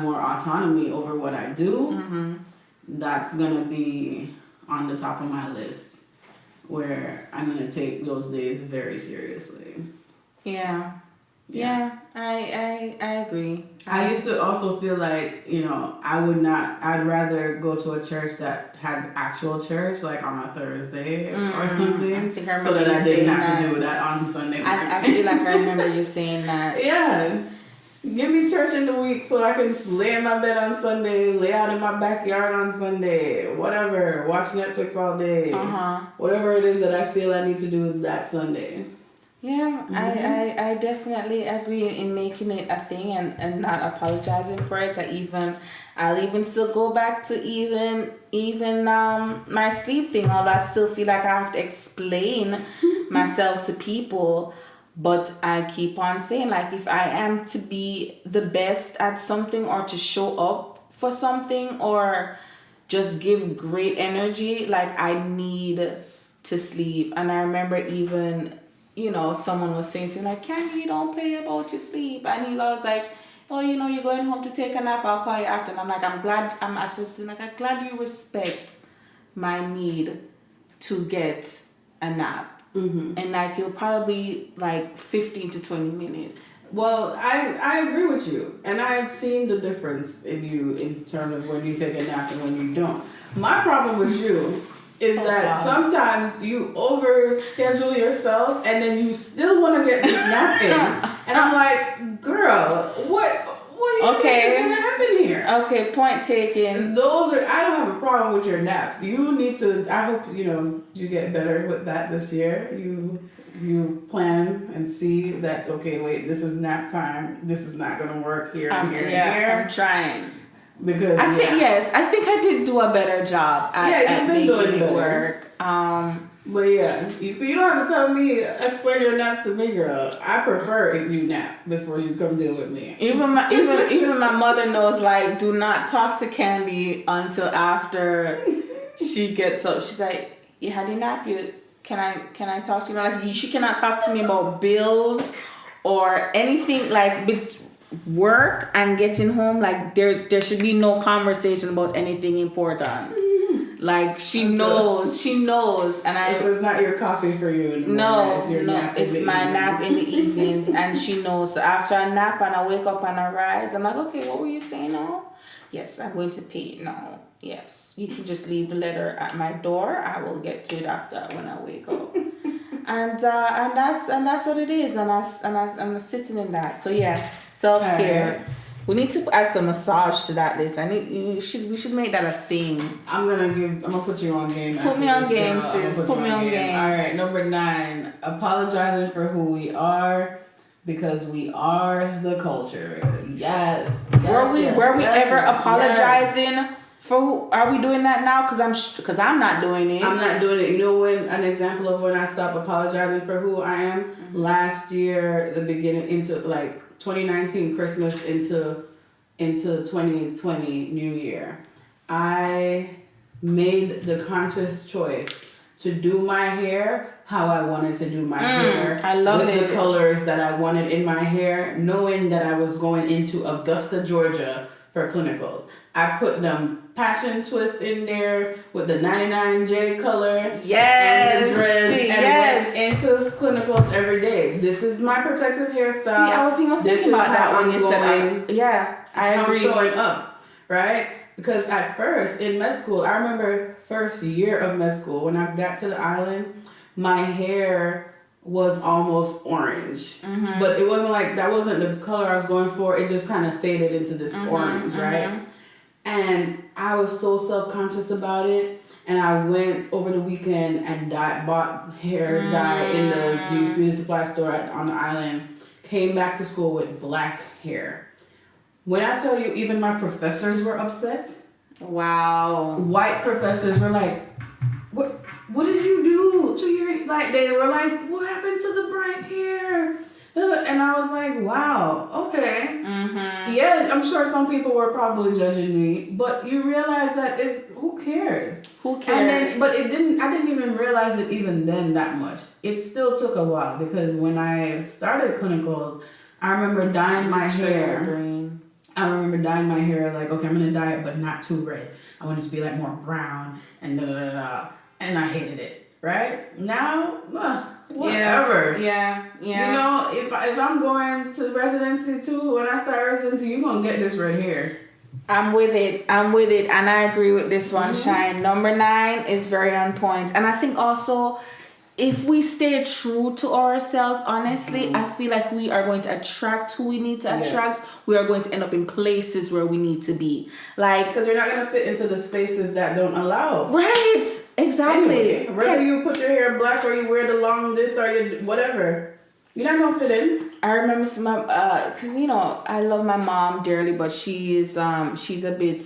more autonomy over what I do, that's going to be on the top of my list. where I'm gonna take those days very seriously. Yeah. Yeah, I agree. I used to also feel like, I'd rather go to a church that had actual church, like on a Thursday or something, I think I so that I didn't have to do that on Sunday morning. I feel like I remember you saying that. Yeah. Give me church in the week so I can lay in my bed on Sunday, lay out in my backyard on Sunday, whatever, watch Netflix all day, whatever it is that I feel I need to do that Sunday. Yeah, I definitely agree in making it a thing and not apologizing for it. I'll even still go back to even my sleep thing, although I still feel like I have to explain myself to people. But I keep on saying, like, if I am to be the best at something or to show up for something or just give great energy, like, I need to sleep. And I remember even, someone was saying to me, like, Candy, you don't play about your sleep. And he was like, oh, you're going home to take a nap, I'll call you after. And I'm like, I'm glad you respect my need to get a nap. Mm-hmm. And like you'll probably like 15 to 20 minutes. Well, I agree with you, and I've seen the difference in you in terms of when you take a nap and when you don't. My problem with you is that sometimes you overschedule yourself and then you still want to get this nap in, and I'm like, girl, what do you think is gonna happen here? Okay, point taken. I don't have a problem with your naps. You need to. I hope you get better with that this year. You plan and see that. Okay, wait, this is nap time. This is not gonna work here and here and here. I'm trying. Because I think I did do a better job at making it work. But yeah, you don't have to tell me, explain your naps to me, girl. I prefer if you nap before you come deal with me. Even my mother knows, like, do not talk to Candy until after she gets up. She's like, you had a nap, can I talk to you? Like, she cannot talk to me about bills or anything like work and getting home. Like, there should be no conversation about anything important. Like, she knows, and So it's not your coffee for you anymore. It's my nap in the evenings, and she knows. So after I nap and I wake up and I rise, I'm like, okay, what were you saying now? Yes, I'm going to pay it now. Yes, you can just leave the letter at my door. I will get to it after when I wake up. and that's what it is, and I'm sitting in that. So yeah, self-care. Right. We need to add some massage to that list. We should make that a thing. I'm gonna put you on game. Put me on game, sis. Put me on game. All right, number 9, apologizing for who we are because we are the culture. Yes. Were we ever apologizing for who? Are we doing that now? Because I'm not doing it. I'm not doing it. You know when an example of when I stopped apologizing for who I am? Mm-hmm. Last year, the beginning into like 2019 Christmas into 2020 New Year, I made the conscious choice to do my hair how I wanted to do my hair. I love it. With the colors that I wanted in my hair, knowing that I was going into Augusta, Georgia for clinicals. I put them passion twist in there with the 99J color. Yes. And the dreads. And went into clinicals every day. This is my protective hairstyle. See, I was even thinking about that when you said that. Yeah, I agree. How I'm showing up, right? Because at first, in med school, I remember first year of med school, when I got to the island, my hair was almost orange. Mm-hmm. But it wasn't like, that wasn't the color I was going for. It just kind of faded into this orange, right? And I was so self-conscious about it. And I went over the weekend and bought hair dye in the beauty supply store on the island. Came back to school with black hair. When I tell you, even my professors were upset. Wow. White professors were like, what did you do to your, like, they were like, what happened to the bright hair? And I was like, wow, okay. Mm-hmm. Yeah, I'm sure some people were probably judging me, but you realize that who cares? Who cares? And then, I didn't even realize it even then that much. It still took a while because when I started clinicals, I remember dyeing my hair. I remember dyeing my hair like, okay, I'm going to dye it, but not too red. I want it to be like more brown and da-da-da-da. And I hated it. right? Now, whatever. Yeah. You know, if I'm going to residency too, when I start residency, you're going to get this right here. I'm with it, and I agree with this one, Shine. Number 9 is very on point. And I think also, if we stay true to ourselves, honestly, I feel like we are going to attract who we need to attract. Yes. We are going to end up in places where we need to be. Like, because you're not going to fit into the spaces that don't allow. Right, exactly. Anyway, whether you put your hair black or you wear the long this or you whatever, you're not going to fit in. I remember because I love my mom dearly, but she's a bit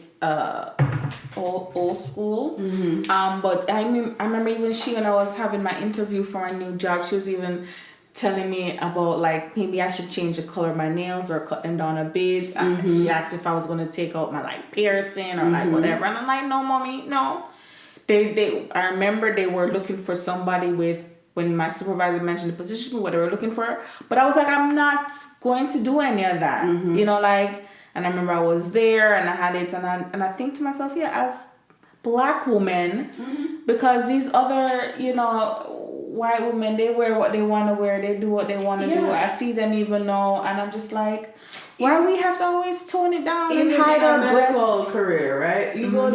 old school. But I remember even when I was having my interview for my new job, she was even telling me about like maybe I should change the color of my nails or cut them down a bit. She asked if I was gonna take out my like piercing or like whatever, and I'm like, no, mommy, no. I remember they were looking for somebody with. When my supervisor mentioned the position, what they were looking for. But I was like, I'm not going to do any of that. And I remember I was there and I had it and I think to myself, as black women, because these other, white women, they wear what they want to wear, they do what they want to do. I see them even now and I'm just like, why we have to always tone it down and hide our medical career, right? You go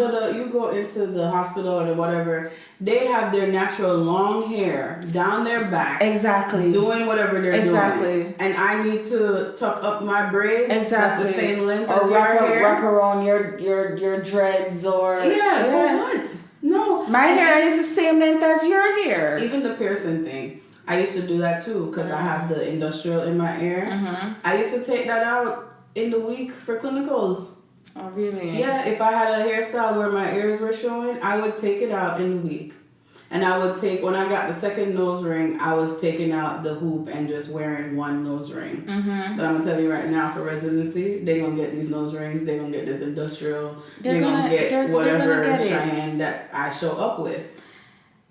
into the hospital or whatever. They have their natural long hair down their back, exactly, doing whatever they're doing. And I need to tuck up my braids. Exactly, that's the same length or as your hair. Wrap around your dreads or for what? No, my hair is the same length as your hair. Even the piercing thing. I used to do that too because I have the industrial in my ear. I used to take that out in the week for clinicals. Oh, really? Yeah, if I had a hairstyle where my ears were showing, I would take it out in the week. And I would when I got the second nose ring, I was taking out the hoop and just wearing one nose ring. But I'm going to tell you right now, for residency, they're going to get these nose rings, they're going to get this industrial, they're going to get whatever Cheyenne that I show up with.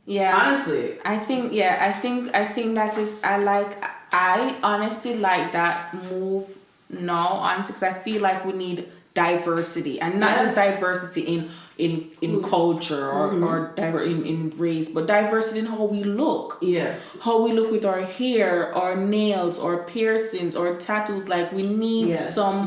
Yeah. Honestly. I think that is, I honestly like that move now, honestly, because I feel like we need diversity and not just diversity in culture or in race, but diversity in how we look. Yes. How we look with our hair, our nails, or piercings, or tattoos. Like we need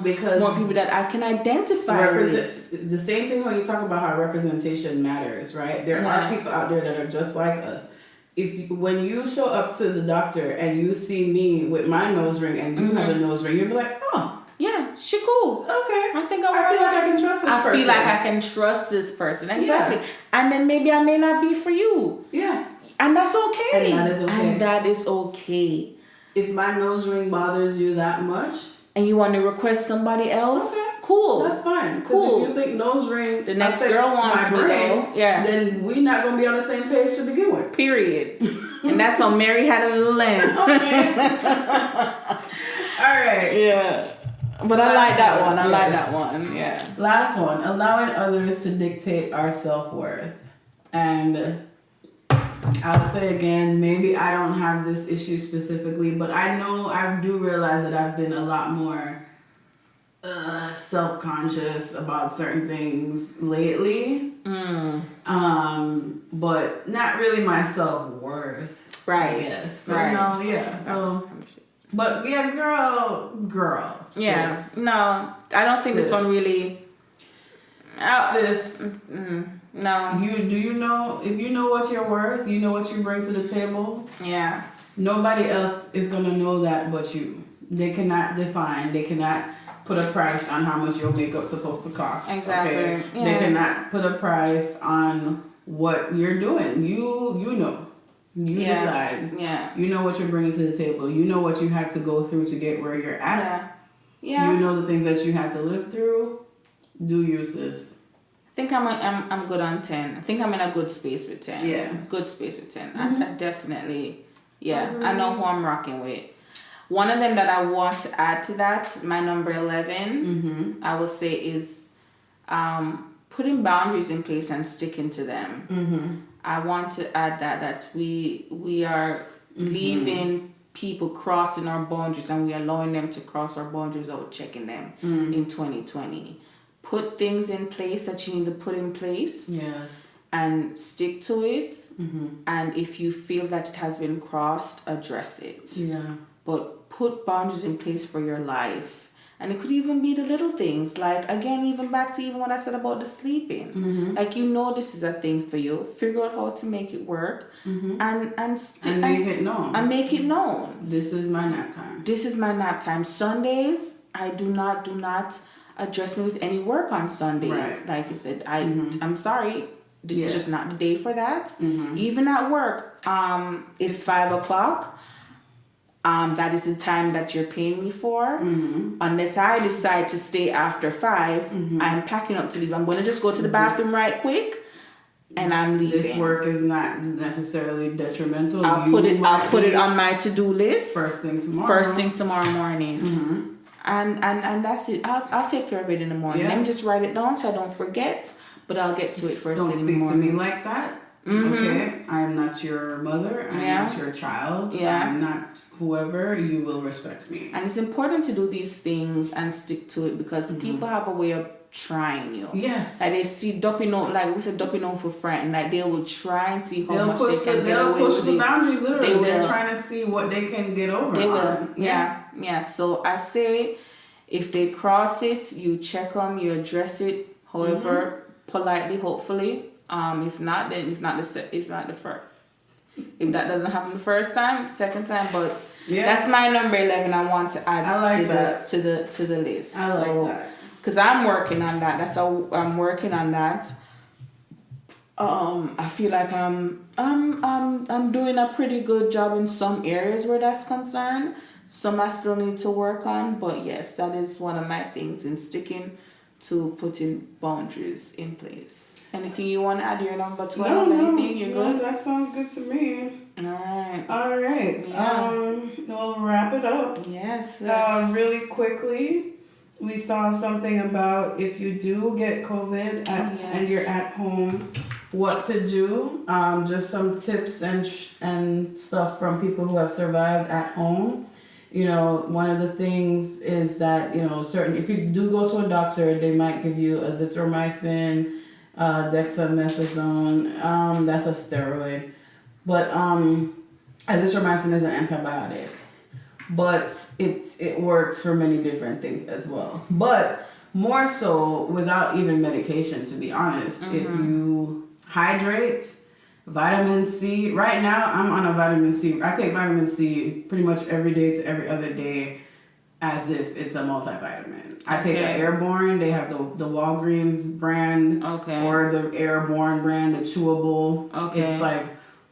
because more people that I can identify with. The same thing when you talk about how representation matters, right? There are people out there that are just like us. When you show up to the doctor and you see me with my nose ring and you have a nose ring, you'll be like, oh. Yeah, she cool. Okay. I think I feel like I can trust this person. I feel like I can trust this person. Exactly. Yeah. And then maybe I may not be for you. Yeah. And that's okay. And that is okay. If my nose ring bothers you that much. And you want to request somebody else. Okay. Cool. That's fine. Cool. If you think nose ring the next girl wants my brain, then we're not going to be on the same page to begin with. Period. And that's on Mary Had a Little Lamb. Okay. All right. Yeah. But I like that one. I like that one. Yeah. Last one. Allowing others to dictate our self-worth. And I'll say again, maybe I don't have this issue specifically, but I do realize that I've been a lot more self-conscious about certain things lately. But not really my self-worth. Right. I guess. So, right. No, yeah. So... But yeah, girl. Yeah, sis. No, I don't think this one really. Sis, no. You know if you know what you're worth, you know what you bring to the table. Yeah. Nobody else is gonna know that but you. They cannot define. They cannot put a price on how much your makeup's supposed to cost. Exactly. Okay? Yeah. They cannot put a price on what you're doing. You know. You decide. Yeah. You know what you're bringing to the table. You know what you had to go through to get where you're at. Yeah. You know the things that you had to live through. Do you, sis? I think I'm good on 10. I think I'm in a good space with 10. Yeah. Good space with 10. I definitely. Yeah. I know who I'm rocking with. One of them that I want to add to that, my number 11, I would say is putting boundaries in place and sticking to them. I want to add that we are leaving people crossing our boundaries and we are allowing them to cross our boundaries without checking them in 2020. Put things in place that you need to put in place. Yes. and stick to it. And if you feel that it has been crossed, address it. Yeah. But put boundaries in place for your life. And it could even be the little things. Like, again, even back to even what I said about the sleeping. Like, this is a thing for you. Figure out how to make it work. And make it known. And make it known. This is my nap time. This is my nap time. Sundays, I do not address me with any work on Sundays. Right. Like you said, I'm sorry. This is just not the day for that. Even at work, it's 5:00. That is the time that you're paying me for. Unless I decide to stay after 5, I'm packing up to leave. I'm going to just go to the bathroom right quick, and I'm leaving. This work is not necessarily detrimental. I'll put it on my to-do list. First thing tomorrow morning. And that's it. I'll take care of it in the morning. Let me just write it down so I don't forget. But I'll get to it first thing in the morning. Don't speak to me like that. Okay, I am not your mother. I am not your child. I am not whoever. You will respect me. And it's important to do these things and stick to it because people have a way of trying you. Yes. Like they see doping out, like we said, doping out for friend. Like they will try and see how much they can get away with it. They'll push the boundaries literally. They're trying to see what they can get over. They will. Yeah. So I say, if they cross it, you check them, you address it. However, politely, hopefully. If not the first. If that doesn't happen the first time, second time, but that's my number 11. I want to add to the list. I like that because I'm working on that. That's how I'm working on that. I feel like I'm doing a pretty good job in some areas where that's concerned. Some I still need to work on, but yes, that is one of my things in sticking to putting boundaries in place. Anything you want to add? Your number 12? Anything? You're good? That sounds good to me. All right. Yeah. We'll wrap it up. Yes. Really quickly, we saw something about if you do get COVID and you're at home, what to do. Just some tips and stuff from people who have survived at home. One of the things is that, if you do go to a doctor, they might give you azithromycin, dexamethasone, that's a steroid. But azithromycin is an antibiotic. But it works for many different things as well. But more so without even medication, to be honest. If you hydrate, vitamin C. Right now, I'm on a vitamin C. I take vitamin C pretty much every day to every other day as if it's a multivitamin. I take an Airborne. They have the Walgreens brand or the Airborne brand, the chewable. It's like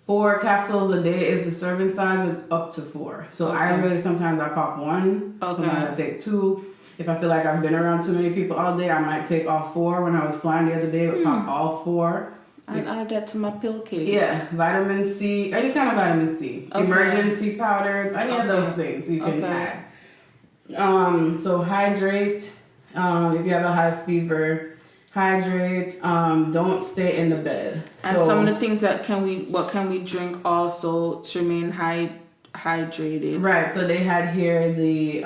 4 capsules a day is the serving size, but up to 4. So sometimes I pop 1. Sometimes I take 2. If I feel like I've been around too many people all day, I might take all 4. When I was flying the other day, I would pop all 4. I'd add that to my pillowcase. Yeah, vitamin C, any kind of vitamin C. Emergency powder, any of those things you can add. So hydrate. If you have a high fever, hydrate. Don't stay in the bed. And some of the things what can we drink also to remain hydrated? Right. So they had here the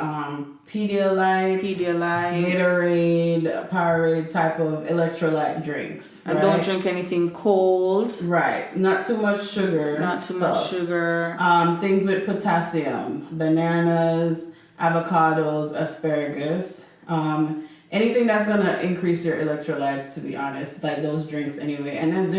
Pedialyte, Gatorade, Powerade type of electrolyte drinks. And don't drink anything cold. Right. Not too much sugar. Things with potassium. Bananas, avocados, asparagus. Anything that's going to increase your electrolytes, to be honest. Like those drinks anyway. And then,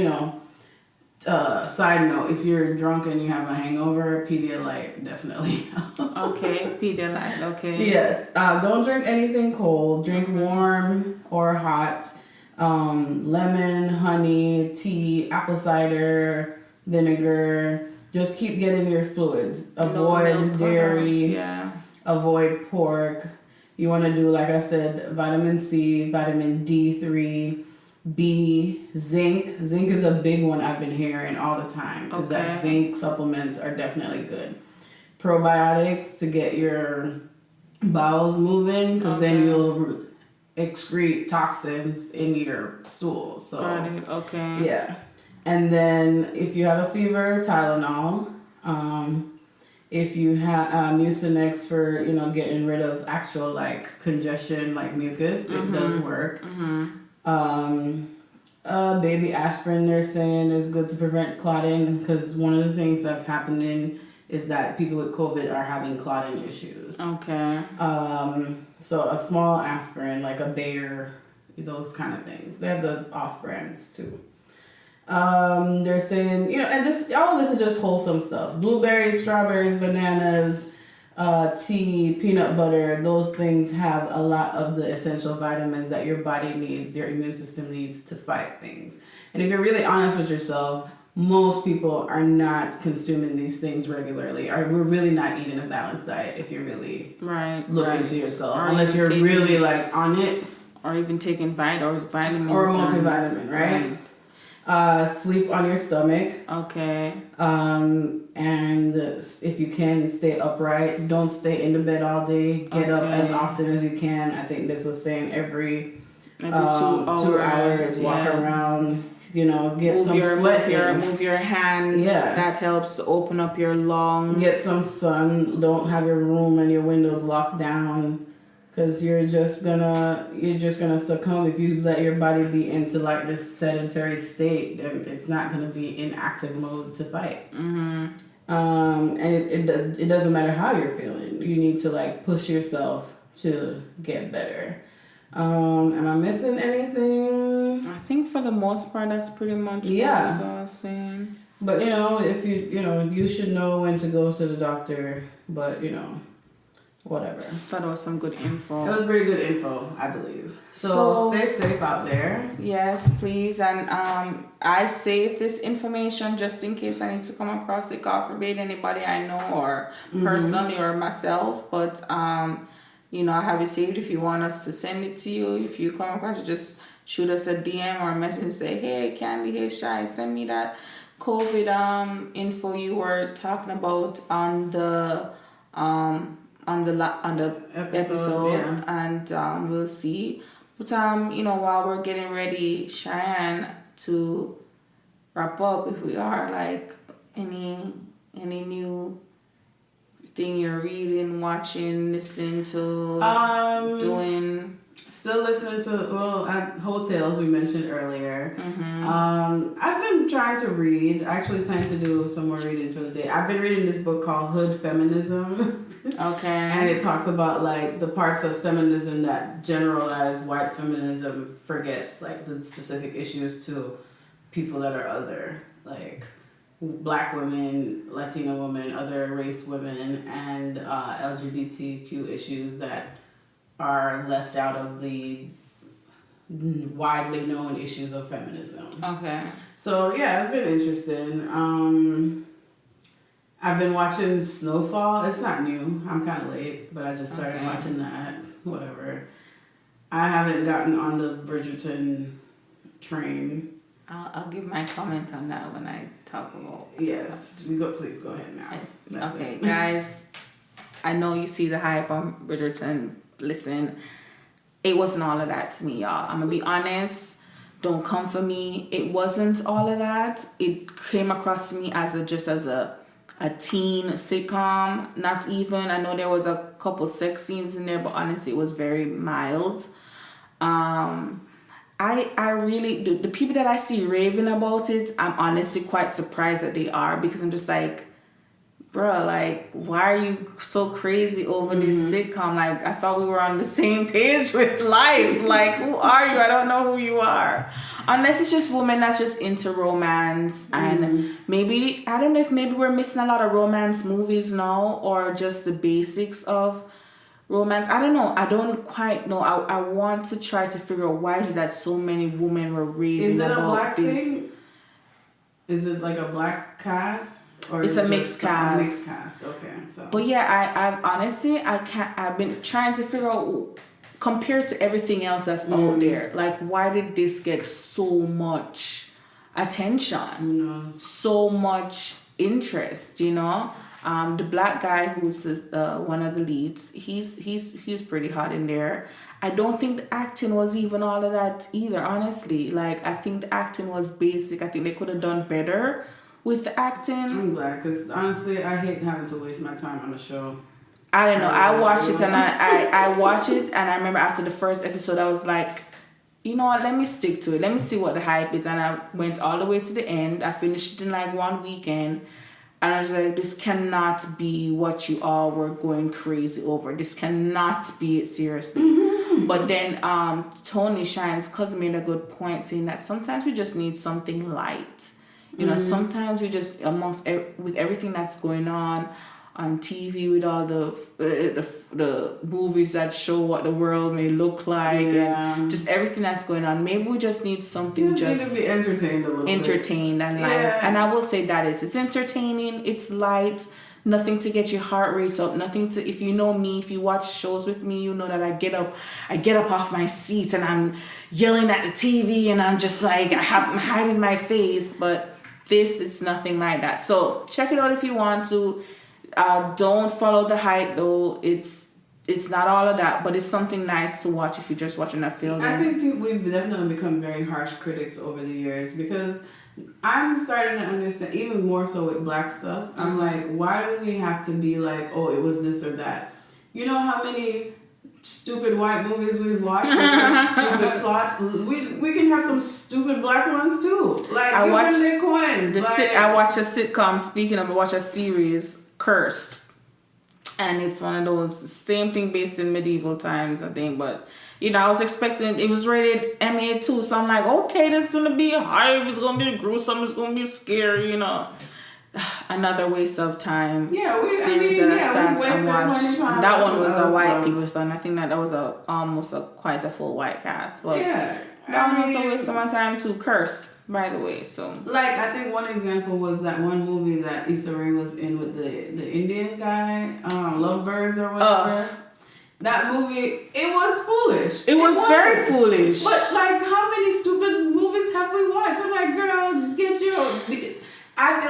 side note, if you're drunk and you have a hangover, Pedialyte definitely. Pedialyte, Yes. Don't drink anything cold. Drink warm or hot. Lemon, honey, tea, apple cider, vinegar. Just keep getting your fluids. Avoid dairy. Avoid pork. You want to do, like I said, vitamin C, vitamin D3, B, zinc. Zinc is a big one I've been hearing all the time. Is that zinc supplements are definitely good. Probiotics to get your bowels moving, because then you'll excrete toxins in your stool. So got it. Yeah. And then if you have a fever, Tylenol. If you have Mucinex for getting rid of actual congestion like mucus, it does work. Baby aspirin, they're saying, is good to prevent clotting, because one of the things that's happening is that people with COVID are having clotting issues. Okay. So a small aspirin, like a Bayer, those kind of things. They have the off brands too. They're saying, and this, all of this is just wholesome stuff. Blueberries, strawberries, bananas, tea, peanut butter, those things have a lot of the essential vitamins that your body needs, your immune system needs to fight things. And if you're really honest with yourself, most people are not consuming these things regularly. We're really not eating a balanced diet if you're really looking to yourself. Or unless you're really like on it. Or even taking vitamins. Or multivitamin, right? Sleep on your stomach. Okay. And if you can, stay upright. Don't stay in the bed all day. Get up as often as you can. I think this was saying every 2 hours, walk around. Get some sweat in. Move your hands. Yeah. That helps to open up your lungs. Get some sun. Don't have your room and your windows locked down. Because you're just gonna succumb if you let your body be into like this sedentary state. Then it's not gonna be in active mode to fight. Mm-hmm. And it doesn't matter how you're feeling. You need to like push yourself to get better. Am I missing anything? I think for the most part that's pretty much what I was saying. But if you should know when to go to the doctor. But whatever. Thought it was some good info. That was pretty good info, I believe. So stay safe out there. Yes, please. And I saved this information just in case I need to come across it. God forbid anybody I know or personally or myself. But I have it saved. If you want us to send it to you, if you come across it, just shoot us a DM or a message and say, hey, Candy, hey, Shy, send me that COVID info you were talking about on the episode and we'll see. But while we're getting ready, Cheyenne, to wrap up, if we are like any new thing you're reading, watching, listening to, doing. Still listening to, at hotels we mentioned earlier. Mm-hmm. I've been trying to read. I actually plan to do some more reading for the day. I've been reading this book called Hood Feminism. Okay. And it talks about like the parts of feminism that generalized white feminism forgets, like the specific issues to people that are other, like Black women, Latina women, other race women, and LGBTQ issues that are left out of the widely known issues of feminism. Okay. So yeah, it's been interesting. I've been watching Snowfall. It's not new. I'm kind of late, but I just started watching that. Whatever. I haven't gotten on the Bridgerton train. I'll give my comment on that when I talk about. Yes, please go ahead now. Okay, guys. I know you see the hype on Bridgerton. Listen, it wasn't all of that to me, y'all. I'm gonna be honest. Don't come for me. It wasn't all of that. It came across to me as a teen sitcom. Not even. I know there was a couple sex scenes in there, but honestly, it was very mild. I really the people that I see raving about it, I'm honestly quite surprised that they are, because I'm just like, bro, like, why are you so crazy over this sitcom? Like, I thought we were on the same page with life. Like, who are you? I don't know who you are. Unless it's just women that's just into romance. And maybe, I don't know if maybe we're missing a lot of romance movies now, or just the basics of romance. I don't know. I don't quite know. I want to try to figure out why is it that so many women were raving about this. Is it a black thing? Is it like a black cast? Or it's a mixed cast. A mixed cast, okay. So. But yeah, I've honestly, I've been trying to figure out, compared to everything else that's out there, like, why did this get so much attention? Who knows? So much interest, The black guy who's one of the leads, he's pretty hot in there. I don't think the acting was even all of that either, honestly. Like, I think the acting was basic. I think they could have done better with the acting. I'm glad, because honestly, I hate having to waste my time on a show. I don't know. I watched it and I watched it, and I remember after the first episode, I was like, you know what, let me stick to it. Let me see what the hype is. And I went all the way to the end. I finished it in like one weekend. And I was like, this cannot be what you all were going crazy over. This cannot be it, seriously. Mm-hmm. But then Tony Shine's cousin made a good point saying that sometimes we just need something light. You know, sometimes we just, with everything that's going on TV, with all the movies that show what the world may look like, and just everything that's going on, maybe we just need something need to be entertained a little entertained bit. And light. And I will say that it's entertaining, it's light, nothing to get your heart rate up, nothing to, if you know me, if you watch shows with me, you know that I get up off my seat and I'm yelling at the TV and I'm just like, I'm hiding my face. But this, it's nothing like that. So check it out if you want to. Don't follow the hype though. It's not all of that, but it's something nice to watch if you're just watching a film. I think we've definitely become very harsh critics over the years, because I'm starting to understand, even more so with black stuff. I'm like, why do we have to be like, oh, it was this or that? You know how many stupid white movies we've watched with such stupid plots? We can have some stupid black ones too. Like, I watched their coins. I watched a sitcom. Speaking of, I watched a series, Cursed, and it's one of those same thing based in medieval times, I think. But you know, I was expecting, it was rated MA too, so I'm like, okay, this is gonna be hype, it's gonna be gruesome, it's gonna be scary, you know. Another waste of time. Yeah, series that I sat and watched. That one was a white people thing. I think that was almost quite a full white cast. But that one was a waste of my time too. Cursed, by the way. So like, I think one example was that one movie that Issa Rae was in with the Indian guy, Lovebirds or whatever. That movie, it was foolish. It was very foolish. But like, how many stupid movies have we watched? I'm like, girl, get your. I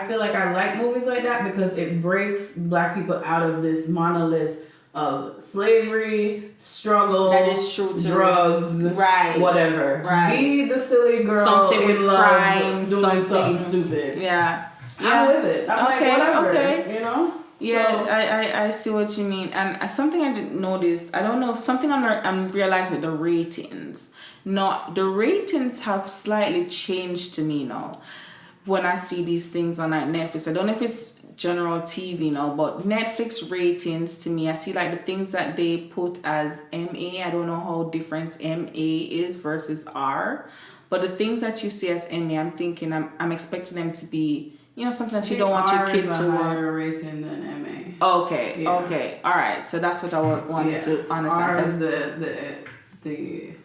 feel like I like movies like that because it breaks black people out of this monolith of slavery, struggle, that is true too. Drugs, right? Whatever. Right. Be the silly girl something with love, crime, doing something stupid. Yeah. I'm with it. I'm okay, like, whatever. Okay. You know. Yeah, so, I see what you mean, and something I didn't notice. I don't know, something I'm realizing with the ratings. No, the ratings have slightly changed to me now. When I see these things on like Netflix, I don't know if it's general TV now, but Netflix ratings to me, I see like the things that they put as MA. I don't know how different MA is versus R, but the things that you see as MA, I'm thinking I'm expecting them to be, you know, something that you don't want your kid to watch. Higher rating than MA. Okay, yeah. Okay, all right. So that's what I wanted to understand. R is the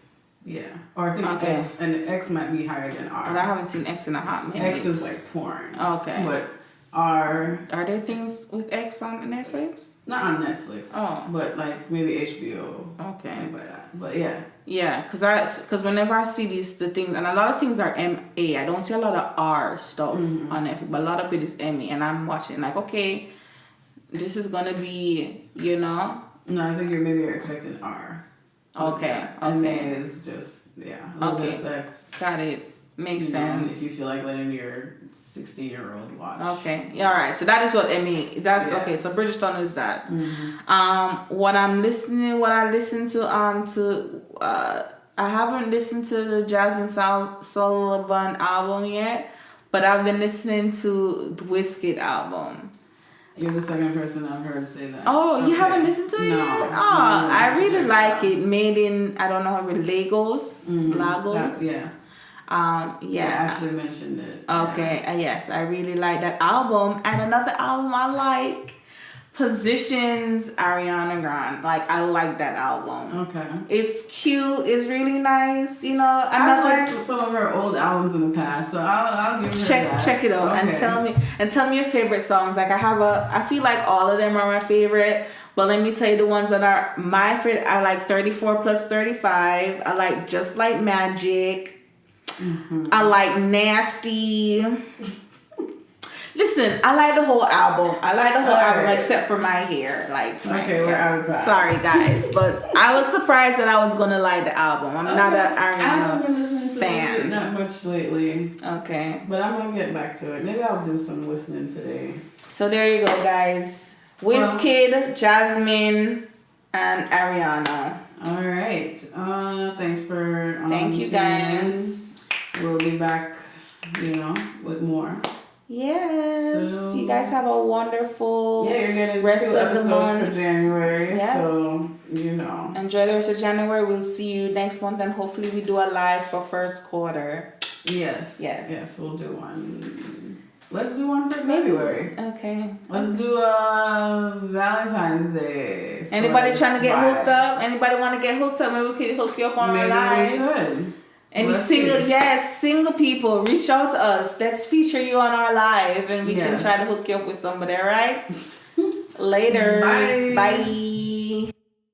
yeah. Or I think X, and X might be higher than R. But I haven't seen X in a hot minute. X is like porn. Okay. But R. Are there things with X on Netflix? Not on Netflix. Oh. But like maybe HBO. Okay. Things like that. But yeah. Yeah, because whenever I see the things, and a lot of things are MA, I don't see a lot of R stuff on Netflix, but a lot of it is MA, and I'm watching like, okay, this is gonna be, you know. No, I think you're expecting R. Okay. MA is just a little bit of sex. Got it. Makes sense. If you feel like letting your 16-year-old watch. Okay. Yeah, all right. So that is what MA. That's okay. So Bridgerton is that. What I listen to I haven't listened to the Jasmine Sullivan album yet, but I've been listening to the Wizkid album. You're the second person I've heard say that. Oh, you haven't listened to it yet? Oh, I really like it. Made in, I don't know how Lagos. Lagos. Yeah. Ashley mentioned it. Okay. Yes, I really like that album. And another album I like, Positions, Ariana Grande. Like, I like that album. Okay. It's cute. It's really nice. You know, I liked some of her old albums in the past, so I'll give her that. Check it out and tell me your favorite songs. Like, I feel like all of them are my favorite. But let me tell you the ones that are my favorite. I like 34 plus 35. I like Just Like Magic. I like Nasty. Listen, I like the whole album. Except for my hair. Like, we're out of time. Sorry, guys, but I was surprised that I was gonna like the album. I'm not an Ariana fan. Not much lately. Okay, but I'm gonna get back to it. Maybe I'll do some listening today. So there you go, guys. Wizkid, Jasmine, and Ariana. All right. Thank you guys. We'll be back, with more. Yes. So, you guys have a wonderful you're getting rest 2 of the episodes month. for January. Yes. So, Enjoy the rest of January. We'll see you next month, and hopefully we do a live for first quarter. Yes. Yes. Yes, we'll do one. Let's do one for February. Okay. Let's do a Valentine's Day. Anybody trying to get hooked up? Anybody want to get hooked up? Maybe we could hook you up on our live. Maybe we could. Any single people, reach out to us. Let's feature you on our live, and we can try to hook you up with somebody. All right. Later. Bye. Bye.